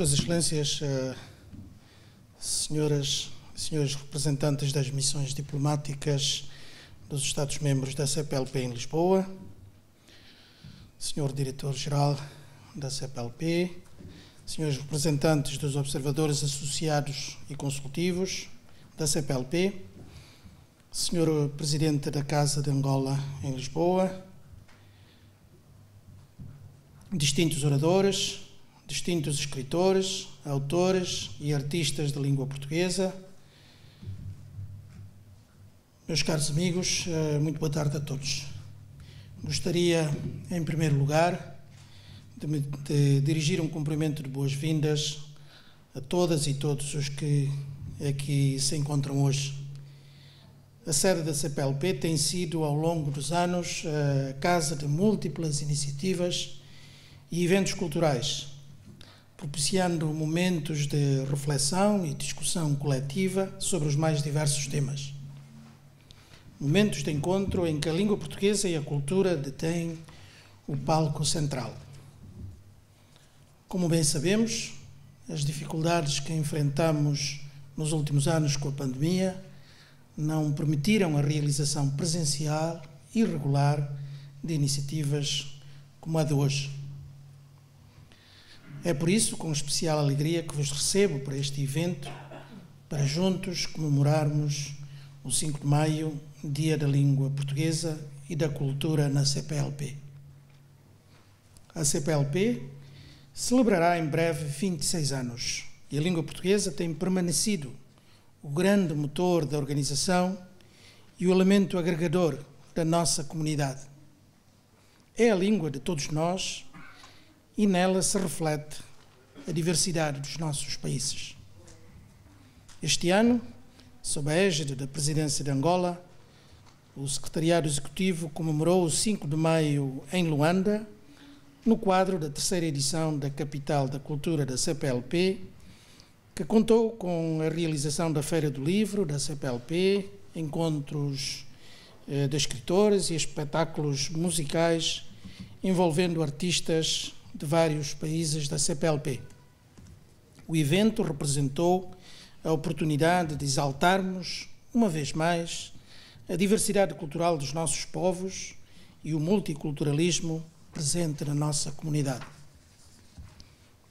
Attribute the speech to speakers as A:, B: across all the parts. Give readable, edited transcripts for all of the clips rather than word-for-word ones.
A: Suas Excelências, senhoras e senhores representantes das missões diplomáticas dos Estados-membros da CPLP em Lisboa, senhor Diretor-Geral da CPLP, senhores representantes dos observadores associados e consultivos da CPLP, senhor Presidente da Casa de Angola em Lisboa, distintos oradores, distintos escritores, autores e artistas de língua portuguesa. Meus caros amigos, muito boa tarde a todos. Gostaria, em primeiro lugar, de dirigir um cumprimento de boas-vindas a todas e todos os que aqui se encontram hoje. A sede da CPLP tem sido, ao longo dos anos, a casa de múltiplas iniciativas e eventos culturais, propiciando momentos de reflexão e discussão coletiva sobre os mais diversos temas. Momentos de encontro em que a língua portuguesa e a cultura detêm o palco central. Como bem sabemos, as dificuldades que enfrentamos nos últimos anos com a pandemia não permitiram a realização presencial e regular de iniciativas como a de hoje. É por isso, com especial alegria, que vos recebo para este evento, para juntos comemorarmos o 5 de maio, Dia da Língua Portuguesa e da Cultura na CPLP. A CPLP celebrará em breve 26 anos e a língua portuguesa tem permanecido o grande motor da organização e o elemento agregador da nossa comunidade. É a língua de todos nós e nela se reflete a diversidade dos nossos países. Este ano, sob a égide da Presidência de Angola, o Secretariado Executivo comemorou o 5 de maio em Luanda, no quadro da terceira edição da Capital da Cultura da CPLP, que contou com a realização da Feira do Livro da CPLP, encontros de escritores e espetáculos musicais envolvendo artistas de vários países da CPLP. O evento representou a oportunidade de exaltarmos, uma vez mais, a diversidade cultural dos nossos povos e o multiculturalismo presente na nossa comunidade.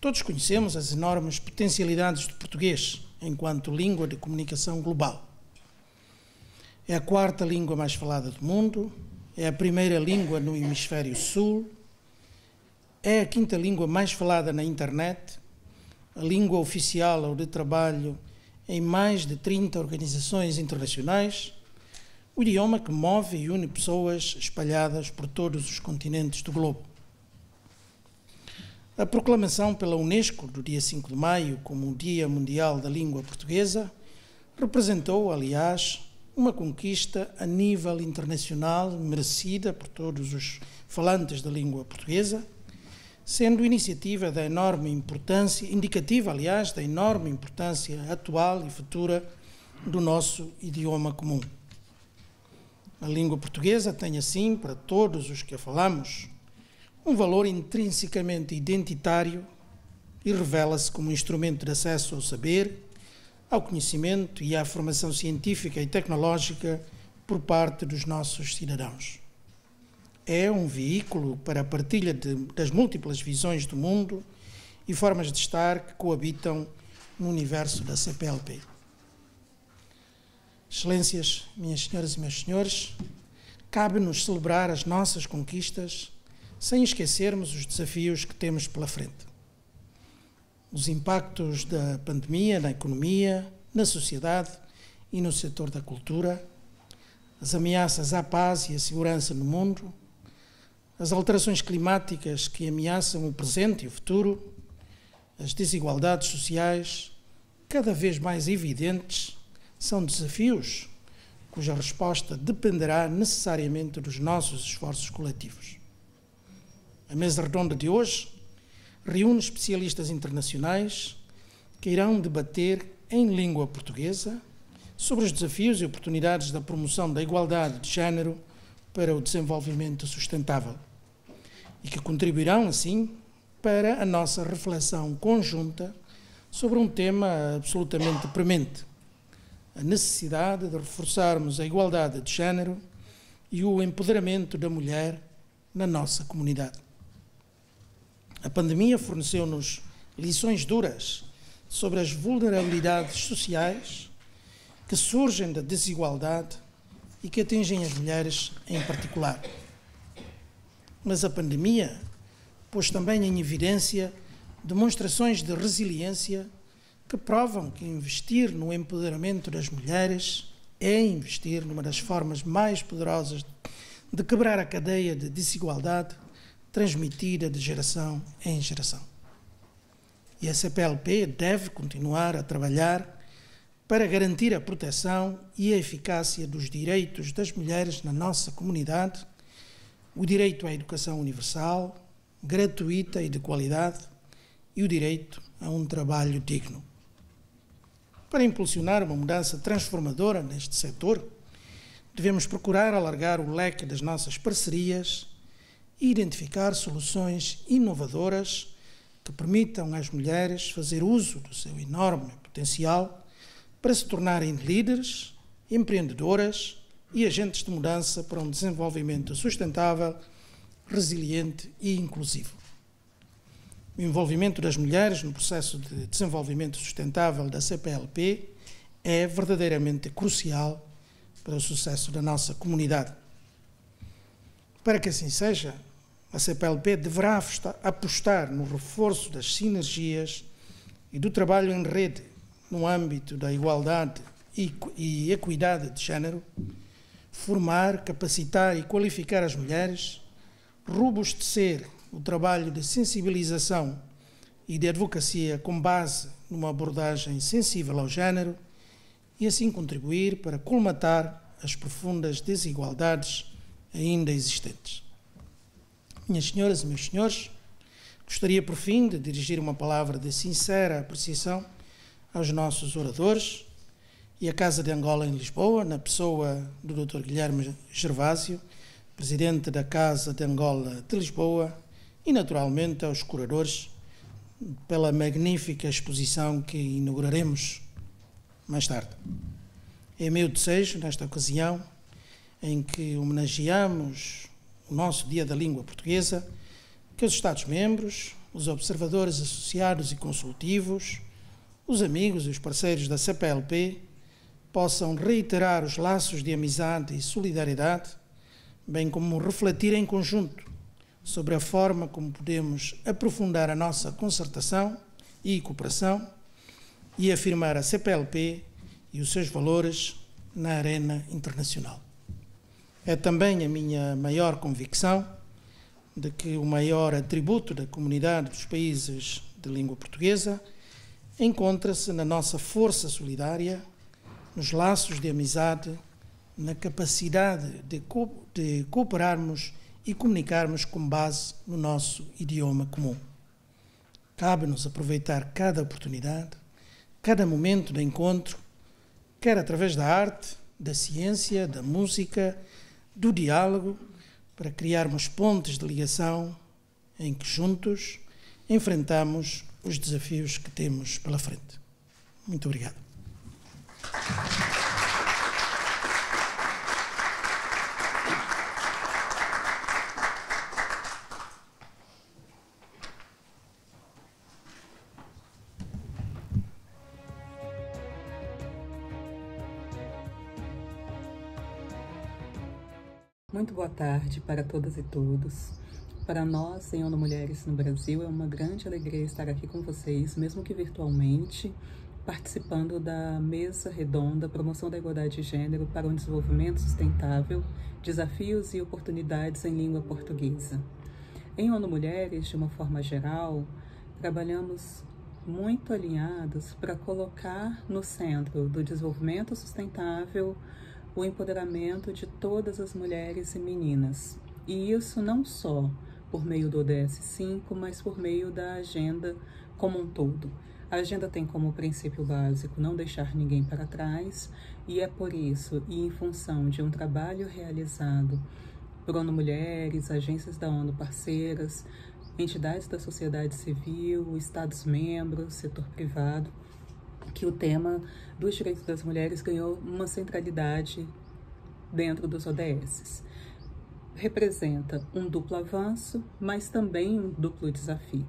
A: Todos conhecemos as enormes potencialidades do português enquanto língua de comunicação global. É a quarta língua mais falada do mundo, é a primeira língua no hemisfério sul, é a quinta língua mais falada na internet, a língua oficial ou de trabalho em mais de 30 organizações internacionais, o idioma que move e une pessoas espalhadas por todos os continentes do globo. A proclamação pela Unesco do dia 5 de maio como o Dia Mundial da Língua Portuguesa representou, aliás, uma conquista a nível internacional merecida por todos os falantes da língua portuguesa, sendo iniciativa da enorme importância, indicativa, aliás, da enorme importância atual e futura do nosso idioma comum. A língua portuguesa tem, assim, para todos os que a falamos, um valor intrinsecamente identitário e revela-se como um instrumento de acesso ao saber, ao conhecimento e à formação científica e tecnológica por parte dos nossos cidadãos. É um veículo para a partilha das múltiplas visões do mundo e formas de estar que coabitam no universo da CPLP. Excelências, minhas senhoras e meus senhores, cabe-nos celebrar as nossas conquistas sem esquecermos os desafios que temos pela frente. Os impactos da pandemia na economia, na sociedade e no setor da cultura, as ameaças à paz e à segurança no mundo, as alterações climáticas que ameaçam o presente e o futuro, as desigualdades sociais, cada vez mais evidentes, são desafios cuja resposta dependerá necessariamente dos nossos esforços coletivos. A mesa redonda de hoje reúne especialistas internacionais que irão debater em língua portuguesa sobre os desafios e oportunidades da promoção da igualdade de género para o desenvolvimento sustentável e que contribuirão, assim, para a nossa reflexão conjunta sobre um tema absolutamente premente: a necessidade de reforçarmos a igualdade de género e o empoderamento da mulher na nossa comunidade. A pandemia forneceu-nos lições duras sobre as vulnerabilidades sociais que surgem da desigualdade e que atingem as mulheres em particular. Mas a pandemia pôs também em evidência demonstrações de resiliência que provam que investir no empoderamento das mulheres é investir numa das formas mais poderosas de quebrar a cadeia de desigualdade transmitida de geração em geração. E a CPLP deve continuar a trabalhar para garantir a proteção e a eficácia dos direitos das mulheres na nossa comunidade, o direito à educação universal, gratuita e de qualidade, e o direito a um trabalho digno. Para impulsionar uma mudança transformadora neste setor, devemos procurar alargar o leque das nossas parcerias e identificar soluções inovadoras que permitam às mulheres fazer uso do seu enorme potencial para se tornarem líderes, empreendedoras e agentes de mudança para um desenvolvimento sustentável, resiliente e inclusivo. O envolvimento das mulheres no processo de desenvolvimento sustentável da CPLP é verdadeiramente crucial para o sucesso da nossa comunidade. Para que assim seja, a CPLP deverá apostar no reforço das sinergias e do trabalho em rede no âmbito da igualdade e equidade de género, formar, capacitar e qualificar as mulheres, robustecer o trabalho de sensibilização e de advocacia com base numa abordagem sensível ao género e assim contribuir para colmatar as profundas desigualdades ainda existentes. Minhas senhoras e meus senhores, gostaria por fim de dirigir uma palavra de sincera apreciação aos nossos oradores e à Casa de Angola em Lisboa, na pessoa do Dr. Guilherme Gervásio, Presidente da Casa de Angola de Lisboa, e naturalmente aos curadores pela magnífica exposição que inauguraremos mais tarde. É meu desejo, nesta ocasião, em que homenageamos o nosso Dia da Língua Portuguesa, que os Estados-membros, os observadores associados e consultivos, os amigos e os parceiros da CPLP possam reiterar os laços de amizade e solidariedade, bem como refletir em conjunto sobre a forma como podemos aprofundar a nossa concertação e cooperação e afirmar a CPLP e os seus valores na arena internacional. É também a minha maior convicção de que o maior atributo da comunidade dos países de língua portuguesa encontra-se na nossa força solidária, nos laços de amizade, na capacidade de cooperarmos e comunicarmos com base no nosso idioma comum. Cabe-nos aproveitar cada oportunidade, cada momento de encontro, quer através da arte, da ciência, da música, do diálogo, para criarmos pontes de ligação em que juntos enfrentamos os desafios que temos pela frente. Muito obrigado.
B: Muito boa tarde para todas e todos. Para nós, em ONU Mulheres no Brasil, é uma grande alegria estar aqui com vocês, mesmo que virtualmente, participando da mesa redonda Promoção da Igualdade de Gênero para um Desenvolvimento Sustentável, Desafios e Oportunidades em Língua Portuguesa. Em ONU Mulheres, de uma forma geral, trabalhamos muito alinhados para colocar no centro do desenvolvimento sustentável o empoderamento de todas as mulheres e meninas. E isso não só por meio do ODS 5, mas por meio da agenda como um todo. A agenda tem como princípio básico não deixar ninguém para trás, e é por isso, e em função de um trabalho realizado por ONU Mulheres, agências da ONU parceiras, entidades da sociedade civil, Estados-membros, setor privado, que o tema dos direitos das mulheres ganhou uma centralidade dentro dos ODS. Representa um duplo avanço, mas também um duplo desafio.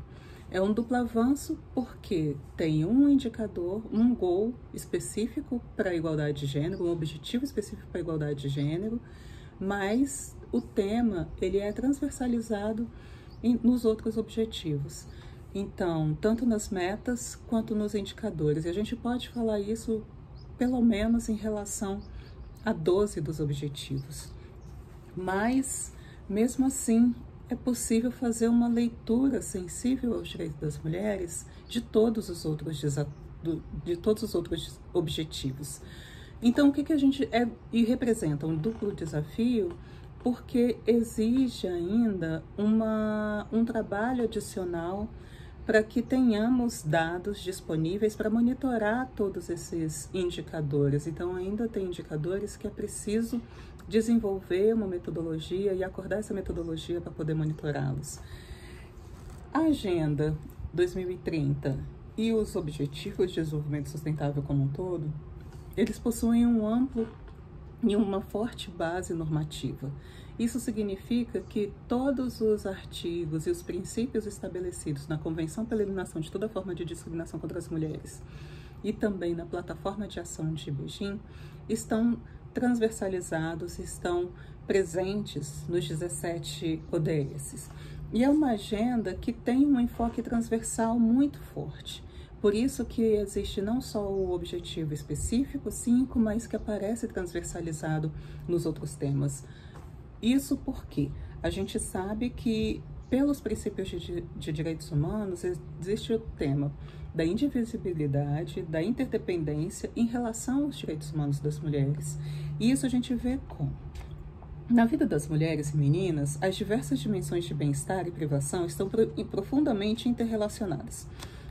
B: É um duplo avanço porque tem um indicador, um goal específico para a igualdade de gênero, um objetivo específico para a igualdade de gênero, mas o tema ele é transversalizado nos outros objetivos. Então, tanto nas metas quanto nos indicadores. E a gente pode falar isso pelo menos em relação a 12 dos objetivos. Mas, mesmo assim, é possível fazer uma leitura sensível aos direitos das mulheres de todos os outros objetivos. Então, o que a gente e representa um duplo desafio, porque exige ainda um trabalho adicional para que tenhamos dados disponíveis para monitorar todos esses indicadores. Então, ainda tem indicadores que é preciso desenvolver uma metodologia e acordar essa metodologia para poder monitorá-los. A Agenda 2030 e os Objetivos de Desenvolvimento Sustentável como um todo, eles possuem um amplo e uma forte base normativa. Isso significa que todos os artigos e os princípios estabelecidos na Convenção pela Eliminação de toda forma de discriminação contra as mulheres e também na Plataforma de Ação de Beijing estão transversalizados, estão presentes nos 17 ODS. E é uma agenda que tem um enfoque transversal muito forte. Por isso que existe não só o objetivo específico, 5, mas que aparece transversalizado nos outros temas. Isso porque a gente sabe que, pelos princípios de direitos humanos, existe o tema da indivisibilidade, da interdependência em relação aos direitos humanos das mulheres. E isso a gente vê como, na vida das mulheres e meninas, as diversas dimensões de bem-estar e privação estão profundamente interrelacionadas.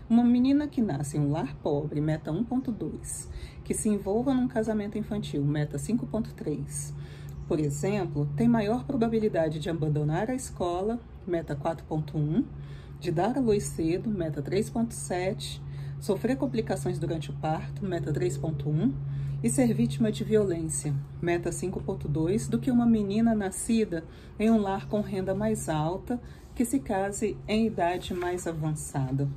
B: Uma menina que nasce em um lar pobre, meta 1.2, que se envolva num casamento infantil, meta 5.3, por exemplo, tem maior probabilidade de abandonar a escola, meta 4.1, de dar à luz cedo, meta 3.7, sofrer complicações durante o parto, meta 3.1, e ser vítima de violência, meta 5.2, do que uma menina nascida em um lar com renda mais alta, que se case em idade mais avançada.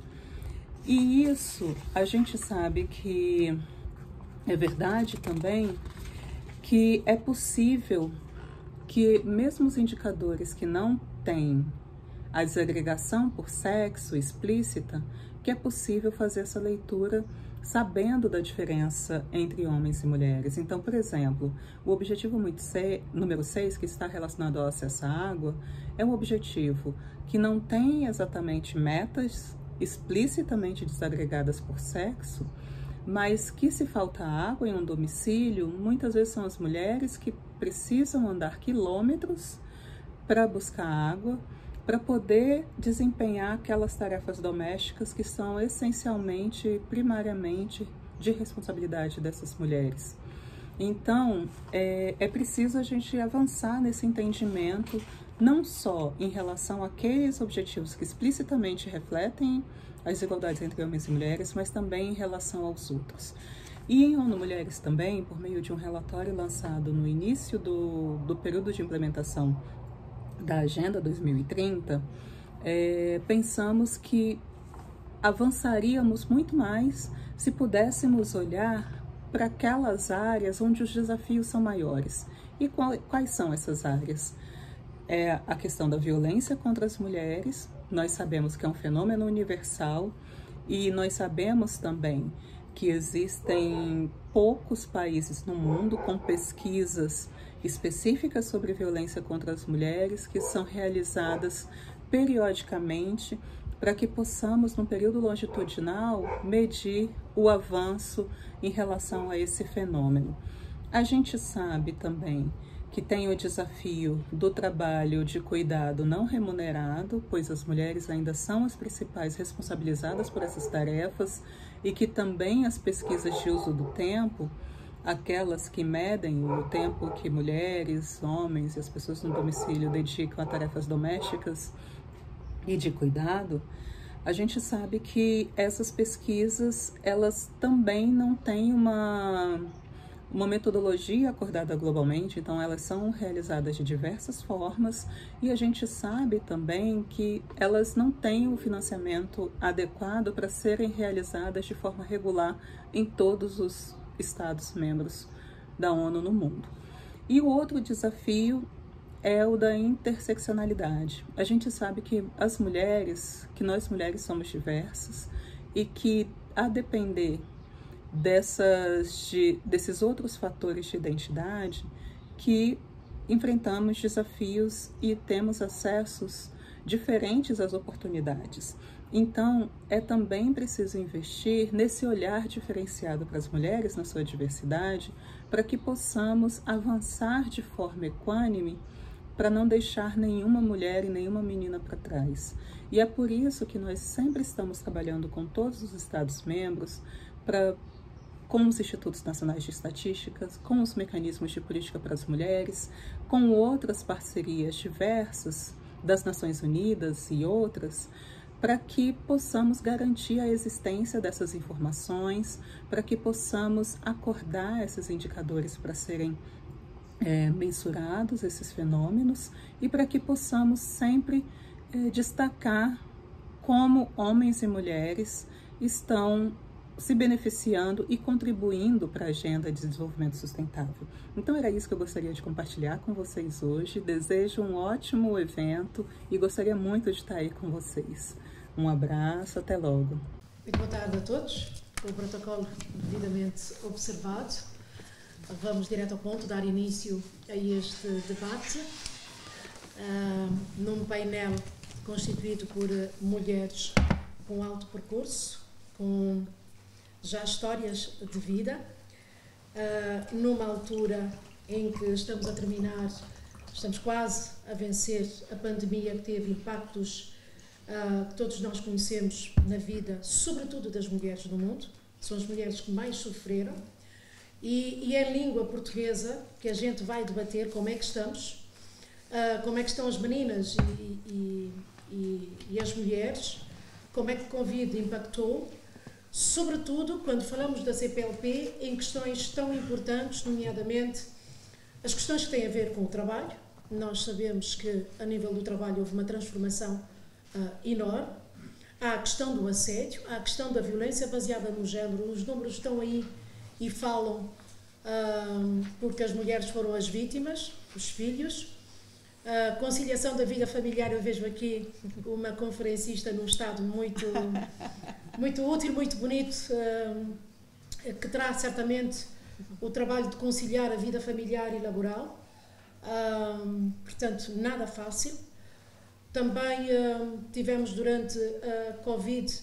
B: E isso a gente sabe que é verdade também, que é possível que mesmo os indicadores que não têm a desagregação por sexo explícita, que é possível fazer essa leitura sabendo da diferença entre homens e mulheres. Então, por exemplo, o objetivo número 6, que está relacionado ao acesso à água, é um objetivo que não tem exatamente metas explicitamente desagregadas por sexo, mas que se falta água em um domicílio, muitas vezes são as mulheres que precisam andar quilômetros para buscar água, para poder desempenhar aquelas tarefas domésticas que são essencialmente, primariamente, de responsabilidade dessas mulheres. Então, é preciso a gente avançar nesse entendimento, não só em relação àqueles objetivos que explicitamente refletem as desigualdades entre homens e mulheres, mas também em relação aos outros. E em ONU Mulheres também, por meio de um relatório lançado no início do período de implementação da Agenda 2030, pensamos que avançaríamos muito mais se pudéssemos olhar para aquelas áreas onde os desafios são maiores. E quais são essas áreas? É a questão da violência contra as mulheres. Nós sabemos que é um fenômeno universal e nós sabemos também que existem poucos países no mundo com pesquisas específicas sobre violência contra as mulheres que são realizadas periodicamente para que possamos, num período longitudinal, medir o avanço em relação a esse fenômeno. A gente sabe também que tem o desafio do trabalho de cuidado não remunerado, pois as mulheres ainda são as principais responsabilizadas por essas tarefas, e que também as pesquisas de uso do tempo, aquelas que medem o tempo que mulheres, homens e as pessoas no domicílio dedicam a tarefas domésticas, e de cuidado, a gente sabe que essas pesquisas, elas também não têm uma metodologia acordada globalmente, então elas são realizadas de diversas formas, e a gente sabe também que elas não têm o financiamento adequado para serem realizadas de forma regular em todos os Estados-membros da ONU no mundo. E o outro desafio é o da interseccionalidade. A gente sabe que nós mulheres somos diversas e que, a depender desses outros fatores de identidade, que enfrentamos desafios e temos acessos diferentes às oportunidades. Então, é também preciso investir nesse olhar diferenciado para as mulheres na sua diversidade, para que possamos avançar de forma equânime, para não deixar nenhuma mulher e nenhuma menina para trás. E é por isso que nós sempre estamos trabalhando com todos os Estados-membros, com os Institutos Nacionais de Estatísticas, com os mecanismos de política para as mulheres, com outras parcerias diversas das Nações Unidas e outras, para que possamos garantir a existência dessas informações, para que possamos acordar esses indicadores para serem mensurados, esses fenômenos, e para que possamos sempre destacar como homens e mulheres estão se beneficiando e contribuindo para a agenda de desenvolvimento sustentável. Então era isso que eu gostaria de compartilhar com vocês hoje. Desejo um ótimo evento e gostaria muito de estar aí com vocês. Um abraço, até logo.
C: Muito boa tarde a todos. Com o protocolo devidamente observado, vamos direto ao ponto, dar início a este debate num painel constituído por mulheres com alto percurso, com já histórias de vida, numa altura em que estamos a terminar, estamos quase a vencer a pandemia que teve impactos que todos nós conhecemos na vida, sobretudo das mulheres do mundo. São as mulheres que mais sofreram. E é em língua portuguesa que a gente vai debater como é que estamos, como é que estão as meninas e as mulheres, como é que o Covid impactou, sobretudo quando falamos da CPLP em questões tão importantes, nomeadamente as questões que têm a ver com o trabalho. Nós sabemos que a nível do trabalho houve uma transformação enorme. Há a questão do assédio, há a questão da violência baseada no género. Os números estão aí e falam porque as mulheres foram as vítimas, os filhos. A conciliação da vida familiar, eu vejo aqui uma conferencista num estado muito útil, muito bonito, que terá certamente o trabalho de conciliar a vida familiar e laboral. Portanto, nada fácil. Também tivemos durante a Covid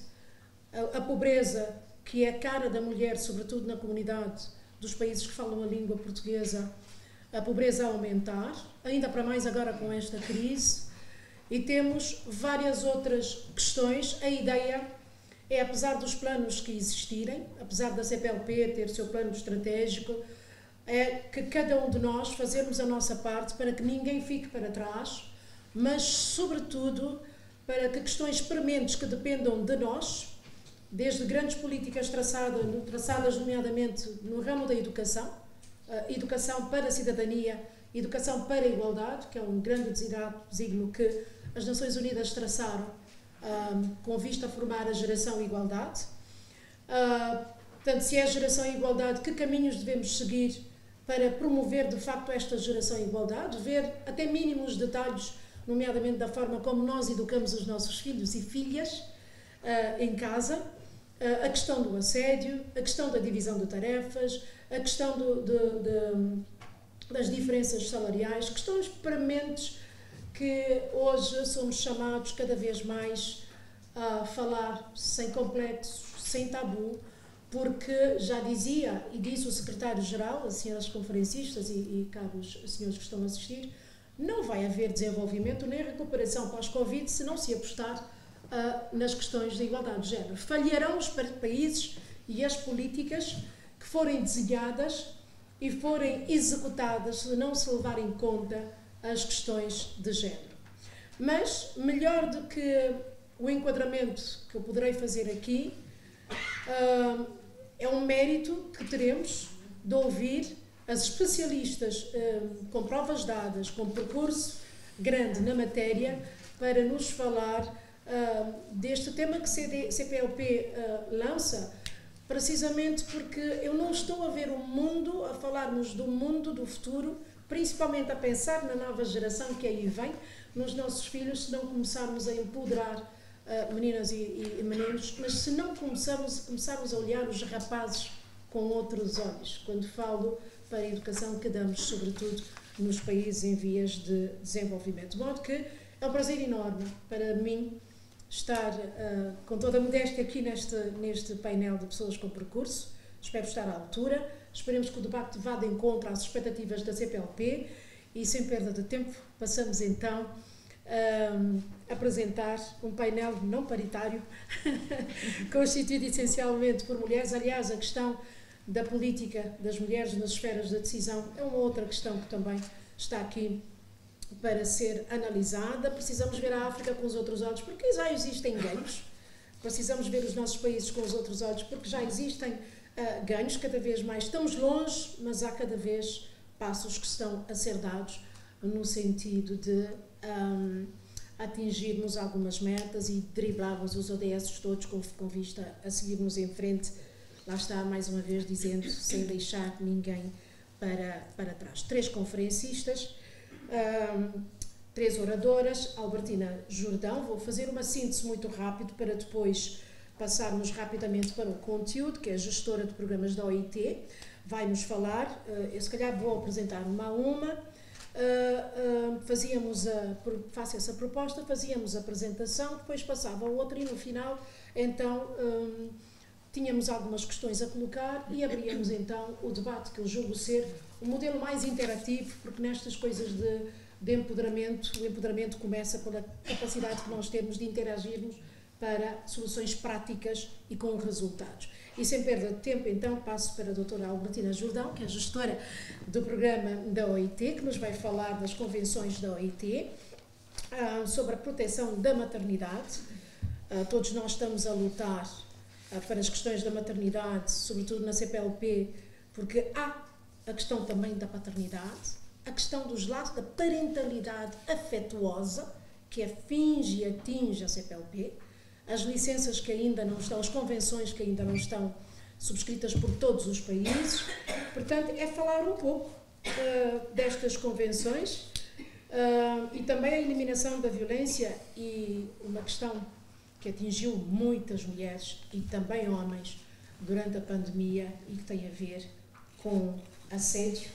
C: a pobreza, que é a cara da mulher, sobretudo na comunidade dos países que falam a língua portuguesa, a pobreza a aumentar, ainda para mais agora com esta crise. E temos várias outras questões. A ideia é, apesar dos planos que existirem, apesar da CPLP ter seu plano estratégico, é que cada um de nós fazermos a nossa parte para que ninguém fique para trás, mas, sobretudo, para que questões prementes que dependam de nós, desde grandes políticas traçadas nomeadamente no ramo da educação, educação para a cidadania, educação para a igualdade, que é um grande desígnio que as Nações Unidas traçaram com vista a formar a geração igualdade. Portanto, se é a geração igualdade, que caminhos devemos seguir para promover de facto esta geração igualdade, ver até mínimos detalhes, nomeadamente da forma como nós educamos os nossos filhos e filhas em casa, a questão do assédio, a questão da divisão de tarefas, a questão das diferenças salariais, questões prementes que hoje somos chamados cada vez mais a falar sem complexos, sem tabu, porque já dizia e disse o secretário-geral, as senhoras conferencistas e caros senhores que estão a assistir, não vai haver desenvolvimento nem recuperação pós-Covid se não se apostar nas questões da igualdade de género. Falharão os países e as políticas que forem desenhadas e forem executadas se não se levar em conta as questões de género. Mas, melhor do que o enquadramento que eu poderei fazer aqui, é um mérito que teremos de ouvir as especialistas com provas dadas, com percurso grande na matéria, para nos falar deste tema que CPLP lança, precisamente porque eu não estou a ver o mundo, a falarmos do mundo do futuro, principalmente a pensar na nova geração que aí vem, nos nossos filhos, se não começarmos a empoderar meninas e meninos, mas se não começarmos a olhar os rapazes com outros olhos, quando falo para a educação que damos, sobretudo, nos países em vias de desenvolvimento. De modo que é um prazer enorme para mim estar com toda a modéstia aqui neste painel de pessoas com percurso. Espero estar à altura. Esperemos que o debate vá de encontro às expectativas da CPLP e, sem perda de tempo, passamos então a apresentar um painel não paritário, constituído essencialmente por mulheres. Aliás, a questão da política das mulheres nas esferas da decisão é uma outra questão que também está aqui para ser analisada. Precisamos ver a África com os outros olhos, porque já existem ganhos. Precisamos ver os nossos países com os outros olhos, porque já existem ganhos, cada vez mais. Estamos longe, mas há cada vez passos que estão a ser dados no sentido de atingirmos algumas metas e driblarmos os ODS todos com vista a seguirmos em frente. Lá está, mais uma vez, dizendo, sem deixar ninguém para trás. 3 conferencistas, 3 oradoras. Albertina Jordão, vou fazer uma síntese muito rápido para depois passarmos rapidamente para o conteúdo, que é a gestora de programas da OIT. Vai-nos falar, eu se calhar vou apresentar uma a uma. Faço essa proposta, fazíamos a apresentação, depois passava a outra e no final, então, tínhamos algumas questões a colocar e abríamos então o debate, que eu julgo ser o modelo mais interativo, porque nestas coisas de empoderamento, o empoderamento começa pela capacidade que nós temos de interagirmos para soluções práticas e com resultados. E sem perda de tempo, então, passo para a doutora Albertina Jordão, que é gestora do programa da OIT, que nos vai falar das convenções da OIT, sobre a proteção da maternidade. Todos nós estamos a lutar para as questões da maternidade, sobretudo na CPLP, porque há a questão também da paternidade, a questão dos laços da parentalidade afetuosa, que finge e atinge a CPLP, as licenças que ainda não estão, as convenções que ainda não estão subscritas por todos os países. Portanto, é falar um pouco destas convenções e também a eliminação da violência, e uma questão que atingiu muitas mulheres e também homens durante a pandemia e que tem a ver com assédio.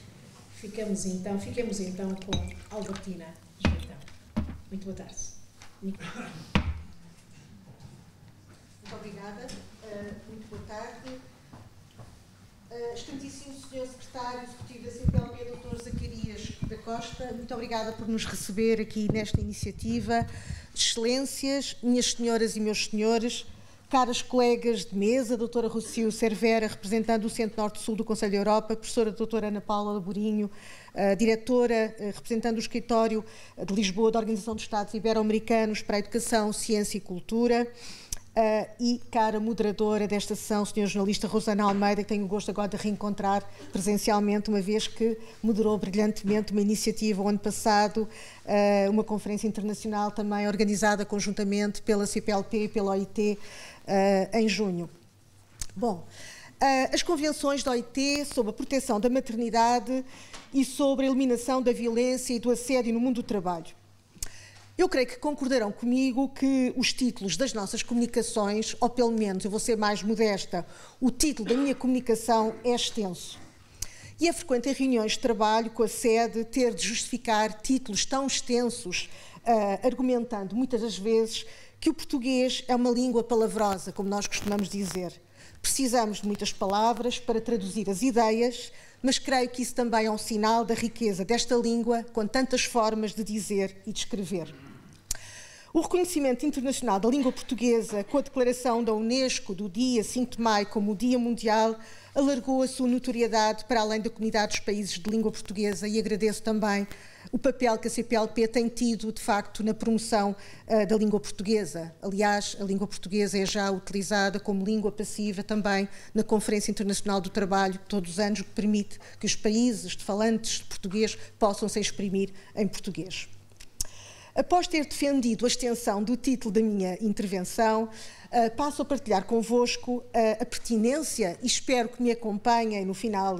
C: Fiquemos então com Albertina Jordão. Muito boa tarde.
D: Muito obrigada. Muito boa tarde. Excelentíssimo Sr. Secretário Executivo da CPLP, Dr. Zacarias da Costa, muito obrigada por nos receber aqui nesta iniciativa. Excelências, minhas senhoras e meus senhores, caras colegas de mesa, doutora Rocio Cervera, representando o Centro Norte-Sul do Conselho da Europa, professora doutora Ana Paula Laborinho, diretora, representando o Escritório de Lisboa da Organização dos Estados Ibero-Americanos para a Educação, Ciência e Cultura, e cara moderadora desta sessão, Sr. jornalista Rosana Almeida, que tenho o gosto agora de reencontrar presencialmente, uma vez que moderou brilhantemente uma iniciativa o ano passado, uma conferência internacional também organizada conjuntamente pela CPLP e pela OIT em junho. Bom, as convenções da OIT sobre a proteção da maternidade e sobre a eliminação da violência e do assédio no mundo do trabalho. Eu creio que concordarão comigo que os títulos das nossas comunicações, ou pelo menos, eu vou ser mais modesta, o título da minha comunicação é extenso. E é frequente em reuniões de trabalho com a sede ter de justificar títulos tão extensos, argumentando muitas das vezes que o português é uma língua palavrosa, como nós costumamos dizer. Precisamos de muitas palavras para traduzir as ideias, mas creio que isso também é um sinal da riqueza desta língua, com tantas formas de dizer e de escrever. O reconhecimento internacional da língua portuguesa, com a declaração da Unesco do dia 5 de maio como o Dia Mundial, alargou a sua notoriedade para além da comunidade dos países de língua portuguesa, e agradeço também o papel que a CPLP tem tido, de facto, na promoção da língua portuguesa. Aliás, a língua portuguesa é já utilizada como língua passiva também na Conferência Internacional do Trabalho, todos os anos, o que permite que os países de falantes de português possam se exprimir em português. Após ter defendido a extensão do título da minha intervenção, passo a partilhar convosco a pertinência, e espero que me acompanhem no final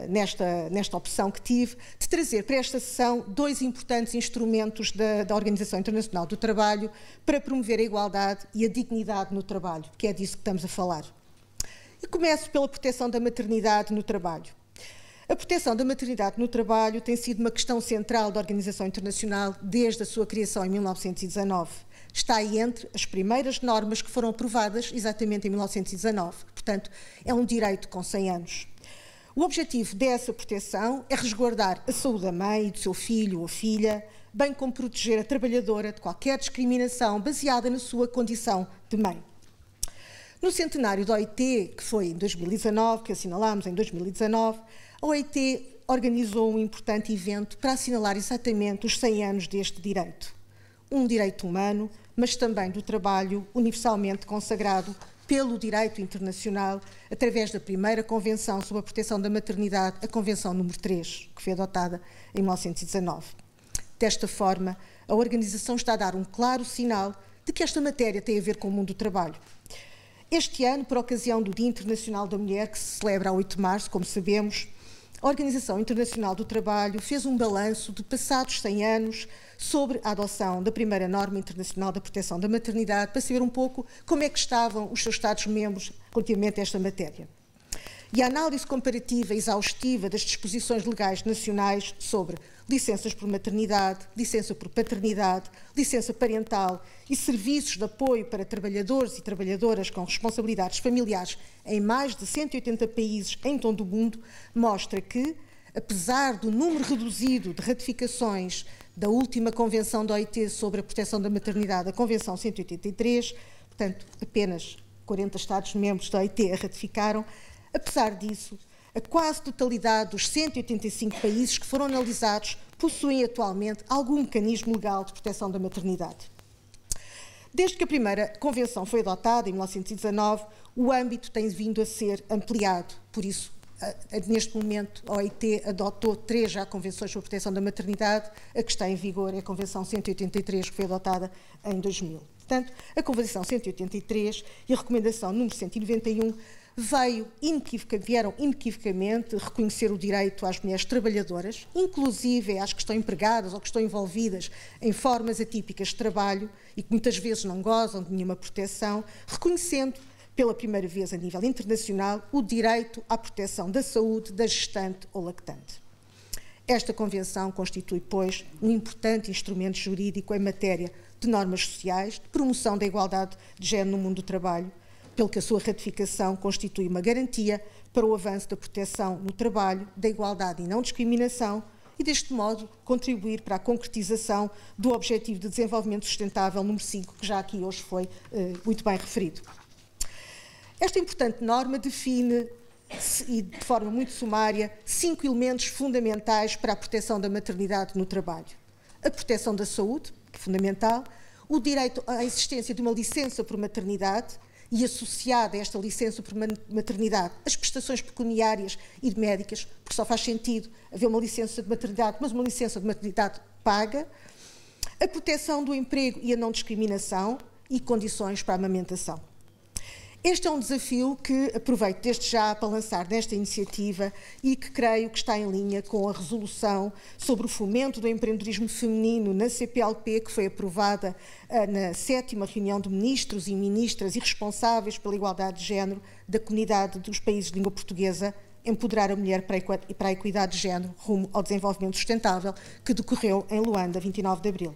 D: nesta opção que tive, de trazer para esta sessão 2 importantes instrumentos da Organização Internacional do Trabalho para promover a igualdade e a dignidade no trabalho, que é disso que estamos a falar. E começo pela proteção da maternidade no trabalho. A proteção da maternidade no trabalho tem sido uma questão central da Organização Internacional desde a sua criação em 1919. Está aí entre as primeiras normas que foram aprovadas exatamente em 1919. Portanto, é um direito com 100 anos. O objetivo dessa proteção é resguardar a saúde da mãe e do seu filho ou filha, bem como proteger a trabalhadora de qualquer discriminação baseada na sua condição de mãe. No centenário da OIT, que foi em 2019, que assinalámos em 2019, a OIT organizou um importante evento para assinalar exatamente os 100 anos deste direito. Um direito humano, mas também do trabalho universalmente consagrado pelo direito internacional, através da primeira Convenção sobre a Proteção da Maternidade, a Convenção número 3, que foi adotada em 1919. Desta forma, a organização está a dar um claro sinal de que esta matéria tem a ver com o mundo do trabalho. Este ano, por ocasião do Dia Internacional da Mulher, que se celebra a 8 de março, como sabemos, a Organização Internacional do Trabalho fez um balanço de passados 100 anos sobre a adoção da primeira norma internacional da proteção da maternidade, para saber um pouco como é que estavam os seus Estados-membros relativamente a esta matéria. E a análise comparativa exaustiva das disposições legais nacionais sobre licenças por maternidade, licença por paternidade, licença parental e serviços de apoio para trabalhadores e trabalhadoras com responsabilidades familiares em mais de 180 países em todo o mundo, mostra que, apesar do número reduzido de ratificações da última Convenção da OIT sobre a proteção da maternidade, a Convenção 183, portanto, apenas 40 Estados-membros da OIT a ratificaram, apesar disso, a quase totalidade dos 185 países que foram analisados possuem atualmente algum mecanismo legal de proteção da maternidade. Desde que a primeira Convenção foi adotada, em 1919, o âmbito tem vindo a ser ampliado. Por isso, neste momento, a OIT adotou 3 já convenções sobre a proteção da maternidade. A que está em vigor é a Convenção 183, que foi adotada em 2000. Portanto, a Convenção 183 e a Recomendação número 191 vieram inequivocamente reconhecer o direito às mulheres trabalhadoras, inclusive às que estão empregadas ou que estão envolvidas em formas atípicas de trabalho e que muitas vezes não gozam de nenhuma proteção, reconhecendo pela primeira vez a nível internacional o direito à proteção da saúde da gestante ou lactante. Esta Convenção constitui, pois, um importante instrumento jurídico em matéria de normas sociais, de promoção da igualdade de género no mundo do trabalho, pelo que a sua ratificação constitui uma garantia para o avanço da proteção no trabalho, da igualdade e não discriminação, e deste modo contribuir para a concretização do Objetivo de Desenvolvimento Sustentável número 5, que já aqui hoje foi muito bem referido. Esta importante norma define, e de forma muito sumária, 5 elementos fundamentais para a proteção da maternidade no trabalho. A proteção da saúde, que é fundamental, o direito à existência de uma licença por maternidade, e associada a esta licença por maternidade as prestações pecuniárias e médicas, porque só faz sentido haver uma licença de maternidade, mas uma licença de maternidade paga, a proteção do emprego e a não discriminação e condições para a amamentação. Este é um desafio que aproveito desde já para lançar nesta iniciativa e que creio que está em linha com a resolução sobre o fomento do empreendedorismo feminino na CPLP, que foi aprovada na 7ª reunião de ministros e ministras e responsáveis pela igualdade de género da comunidade dos países de língua portuguesa, Empoderar a Mulher para a Equidade de Género rumo ao desenvolvimento sustentável, que decorreu em Luanda, 29 de abril.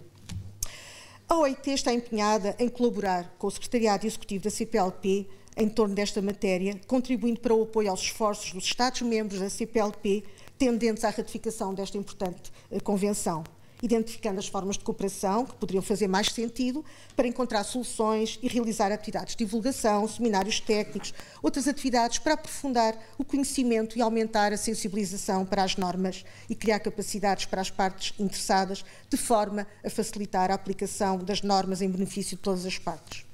D: A OIT está empenhada em colaborar com o Secretariado Executivo da CPLP em torno desta matéria, contribuindo para o apoio aos esforços dos Estados-membros da CPLP tendentes à ratificação desta importante convenção. identificando as formas de cooperação que poderiam fazer mais sentido para encontrar soluções e realizar atividades de divulgação, seminários técnicos, outras atividades para aprofundar o conhecimento e aumentar a sensibilização para as normas e criar capacidades para as partes interessadas, de forma a facilitar a aplicação das normas em benefício de todas as partes.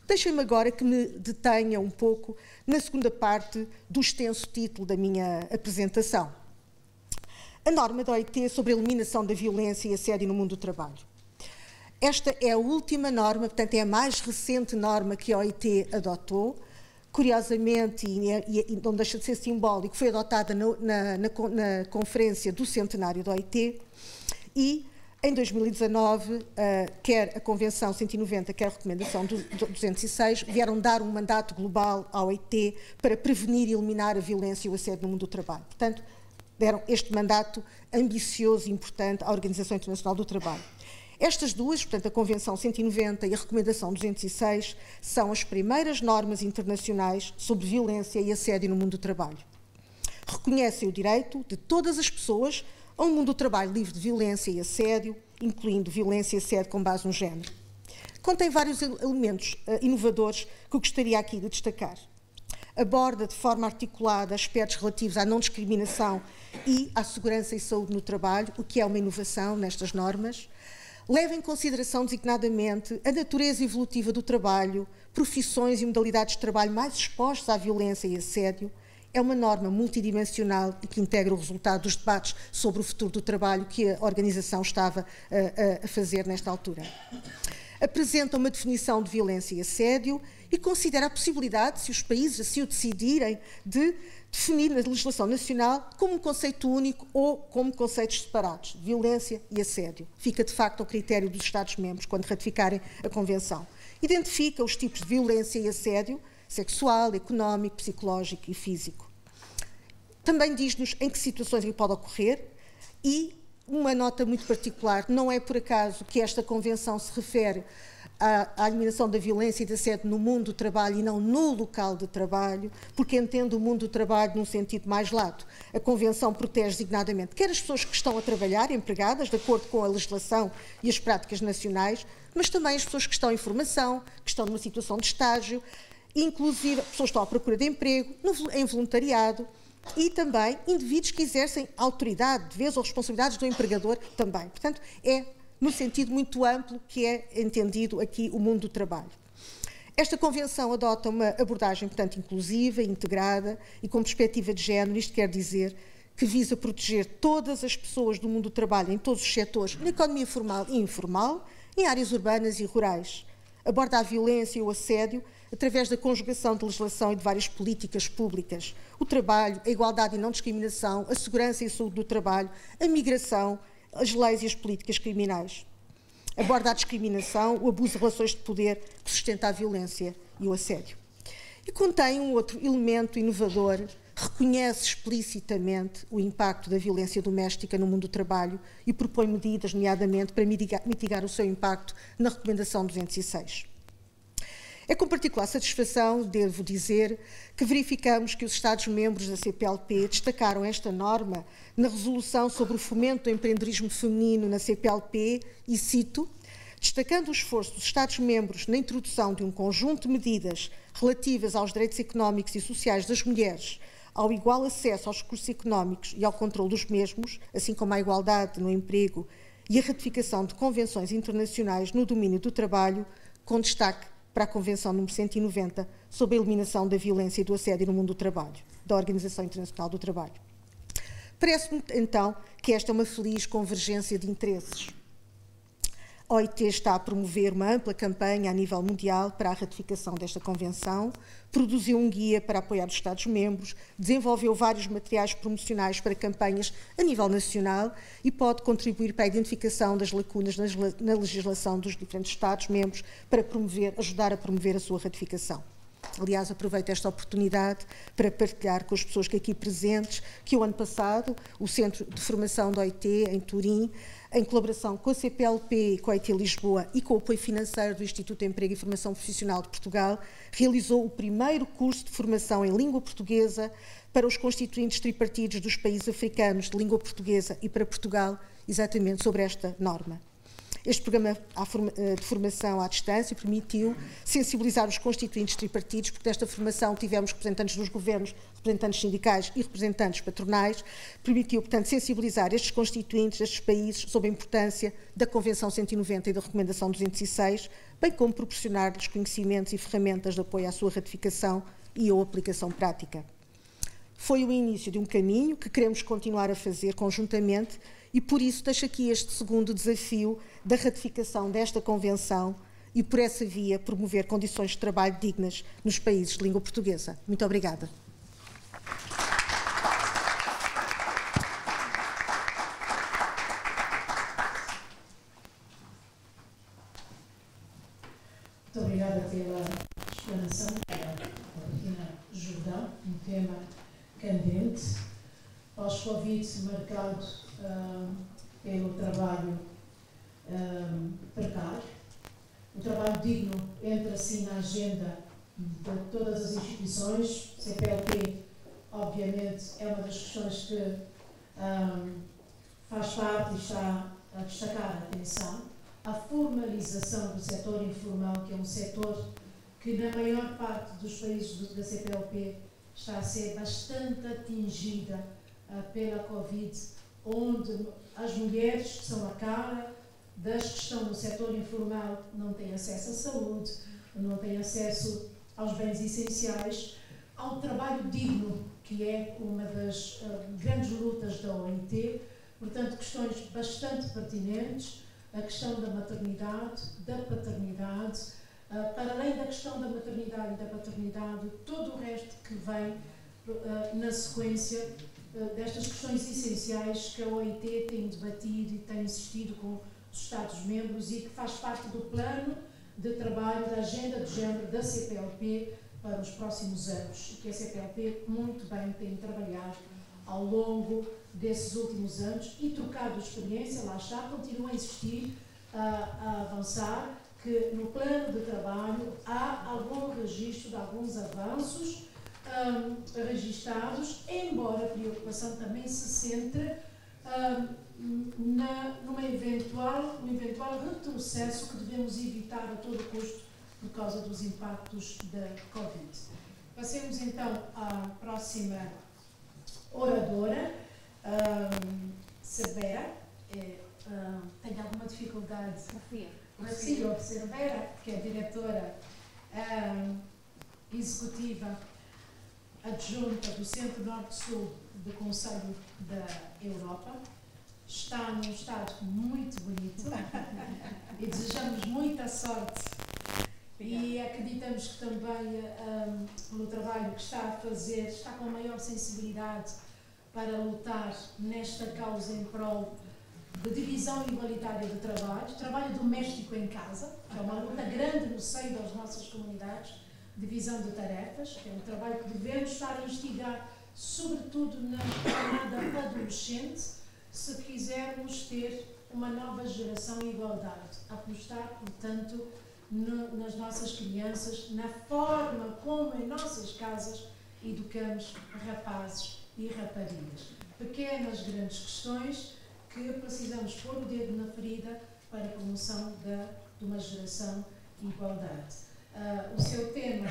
D: Deixem-me agora que me detenha um pouco na segunda parte do extenso título da minha apresentação. A norma da OIT sobre a eliminação da violência e assédio no mundo do trabalho. Esta é a última norma, portanto é a mais recente norma que a OIT adotou. Curiosamente, e não deixa de ser simbólico, foi adotada na conferência do centenário da OIT e em 2019, quer a Convenção 190, quer a Recomendação 206, vieram dar um mandato global à OIT para prevenir e eliminar a violência e o assédio no mundo do trabalho. Portanto, deram este mandato ambicioso e importante à Organização Internacional do Trabalho. Estas duas, portanto, a Convenção 190 e a Recomendação 206, são as primeiras normas internacionais sobre violência e assédio no mundo do trabalho. Reconhecem o direito de todas as pessoas a um mundo do trabalho livre de violência e assédio, incluindo violência e assédio com base no género. Contém vários elementos inovadores que eu gostaria aqui de destacar. Aborda de forma articulada aspectos relativos à não discriminação e à segurança e saúde no trabalho, o que é uma inovação nestas normas. Leva em consideração designadamente a natureza evolutiva do trabalho, profissões e modalidades de trabalho mais expostas à violência e assédio. É uma norma multidimensional e que integra o resultado dos debates sobre o futuro do trabalho que a organização estava a fazer nesta altura. Apresenta uma definição de violência e assédio e considera a possibilidade, se os países assim o decidirem, de definir na legislação nacional como um conceito único ou como conceitos separados, violência e assédio. Fica, de facto, ao critério dos Estados-membros quando ratificarem a Convenção. Identifica os tipos de violência e assédio, sexual, económico, psicológico e físico. Também diz-nos em que situações ele pode ocorrer e uma nota muito particular, não é por acaso que esta Convenção se refere à eliminação da violência e do assédio no mundo do trabalho e não no local de trabalho, porque entende o mundo do trabalho num sentido mais lato. A Convenção protege designadamente quer as pessoas que estão a trabalhar, empregadas, de acordo com a legislação e as práticas nacionais, mas também as pessoas que estão em formação, que estão numa situação de estágio, inclusive pessoas que estão à procura de emprego, em voluntariado, e também indivíduos que exercem autoridade, deveres ou responsabilidades do empregador também. Portanto, é no sentido muito amplo que é entendido aqui o mundo do trabalho. Esta Convenção adota uma abordagem, portanto, inclusiva, integrada e com perspectiva de género. Isto quer dizer que visa proteger todas as pessoas do mundo do trabalho em todos os setores, na economia formal e informal, em áreas urbanas e rurais. Aborda a violência e o assédio através da conjugação de legislação e de várias políticas públicas, o trabalho, a igualdade e não discriminação, a segurança e a saúde do trabalho, a migração, as leis e as políticas criminais. Aborda a discriminação, o abuso de relações de poder que sustenta a violência e o assédio. E contém um outro elemento inovador, reconhece explicitamente o impacto da violência doméstica no mundo do trabalho e propõe medidas, nomeadamente, para mitigar o seu impacto na Recomendação 206. É com particular satisfação, devo dizer, que verificamos que os Estados-membros da CPLP destacaram esta norma na resolução sobre o fomento do empreendedorismo feminino na CPLP e cito, destacando o esforço dos Estados-membros na introdução de um conjunto de medidas relativas aos direitos económicos e sociais das mulheres, ao igual acesso aos recursos económicos e ao controle dos mesmos, assim como à igualdade no emprego e a ratificação de convenções internacionais no domínio do trabalho, com destaque para a Convenção número 190 sobre a eliminação da violência e do assédio no mundo do trabalho, da Organização Internacional do Trabalho. Parece-me, então, que esta é uma feliz convergência de interesses. A OIT está a promover uma ampla campanha a nível mundial para a ratificação desta Convenção, produziu um guia para apoiar os Estados-membros, desenvolveu vários materiais promocionais para campanhas a nível nacional e pode contribuir para a identificação das lacunas na legislação dos diferentes Estados-membros para ajudar a promover a sua ratificação. Aliás, aproveito esta oportunidade para partilhar com as pessoas que aqui presentes que o ano passado o Centro de Formação da OIT, em Turim, em colaboração com a CPLP, com a OIT Lisboa e com o apoio financeiro do Instituto de Emprego e Formação Profissional de Portugal, realizou o primeiro curso de formação em língua portuguesa para os constituintes tripartidos dos países africanos de língua portuguesa e para Portugal, exatamente sobre esta norma. Este programa de formação à distância permitiu sensibilizar os constituintes tripartidos, porque nesta formação tivemos representantes dos governos, representantes sindicais e representantes patronais, permitiu, portanto, sensibilizar estes constituintes destes países sobre a importância da Convenção 190 e da Recomendação 206, bem como proporcionar-lhes conhecimentos e ferramentas de apoio à sua ratificação e ou aplicação prática. Foi o início de um caminho que queremos continuar a fazer conjuntamente e, por isso, deixo aqui este segundo desafio da ratificação desta Convenção e, por essa via, promover condições de trabalho dignas nos países de língua portuguesa. Muito obrigada.
C: Muito obrigada pela explanação, Valentina Jordão, um tema candente, pós-Covid marcado pelo trabalho precário. O trabalho digno entra assim na agenda de todas as instituições. CPLP, obviamente, é uma das questões que faz parte e está a destacar a atenção. A formalização do setor informal, que é um setor que na maior parte dos países da CPLP está a ser bastante atingida pela Covid, onde as mulheres, que são a cara das que estão no setor informal, não têm acesso à saúde, não têm acesso aos bens essenciais, ao trabalho digno, que é uma das grandes lutas da OIT, portanto, questões bastante pertinentes, a questão da maternidade, da paternidade, para além da questão da maternidade e da paternidade, todo o resto que vem na sequência destas questões essenciais que a OIT tem debatido e tem insistido com os Estados-membros e que faz parte do plano de trabalho da Agenda de Género da CPLP para os próximos anos, e que a CPLP muito bem tem trabalhado ao longo desses últimos anos e trocado experiência, lá está, continua a insistir, a avançar, que no plano de trabalho há algum registro de alguns avanços registados, embora a preocupação também se centre num eventual retrocesso que devemos evitar a todo custo por causa dos impactos da Covid. Passemos então à próxima oradora, Cervera. Tenho alguma dificuldade? Sofia Cervera, que é diretora executiva adjunta do Centro-Norte-Sul do Conselho da Europa. Está num estado muito bonito e desejamos muita sorte. E acreditamos que também, pelo trabalho que está a fazer, está com maior sensibilidade para lutar nesta causa em prol de divisão igualitária de trabalho doméstico em casa, que é uma luta grande no seio das nossas comunidades, divisão de tarefas, que é um trabalho que devemos estar a instigar, sobretudo na camada adolescente, se quisermos ter uma nova geração em igualdade. Apostar, portanto, nas nossas crianças, na forma como em nossas casas educamos rapazes e raparigas. Pequenas, grandes questões que precisamos pôr o dedo na ferida para a promoção de uma geração de igualdade. O seu tema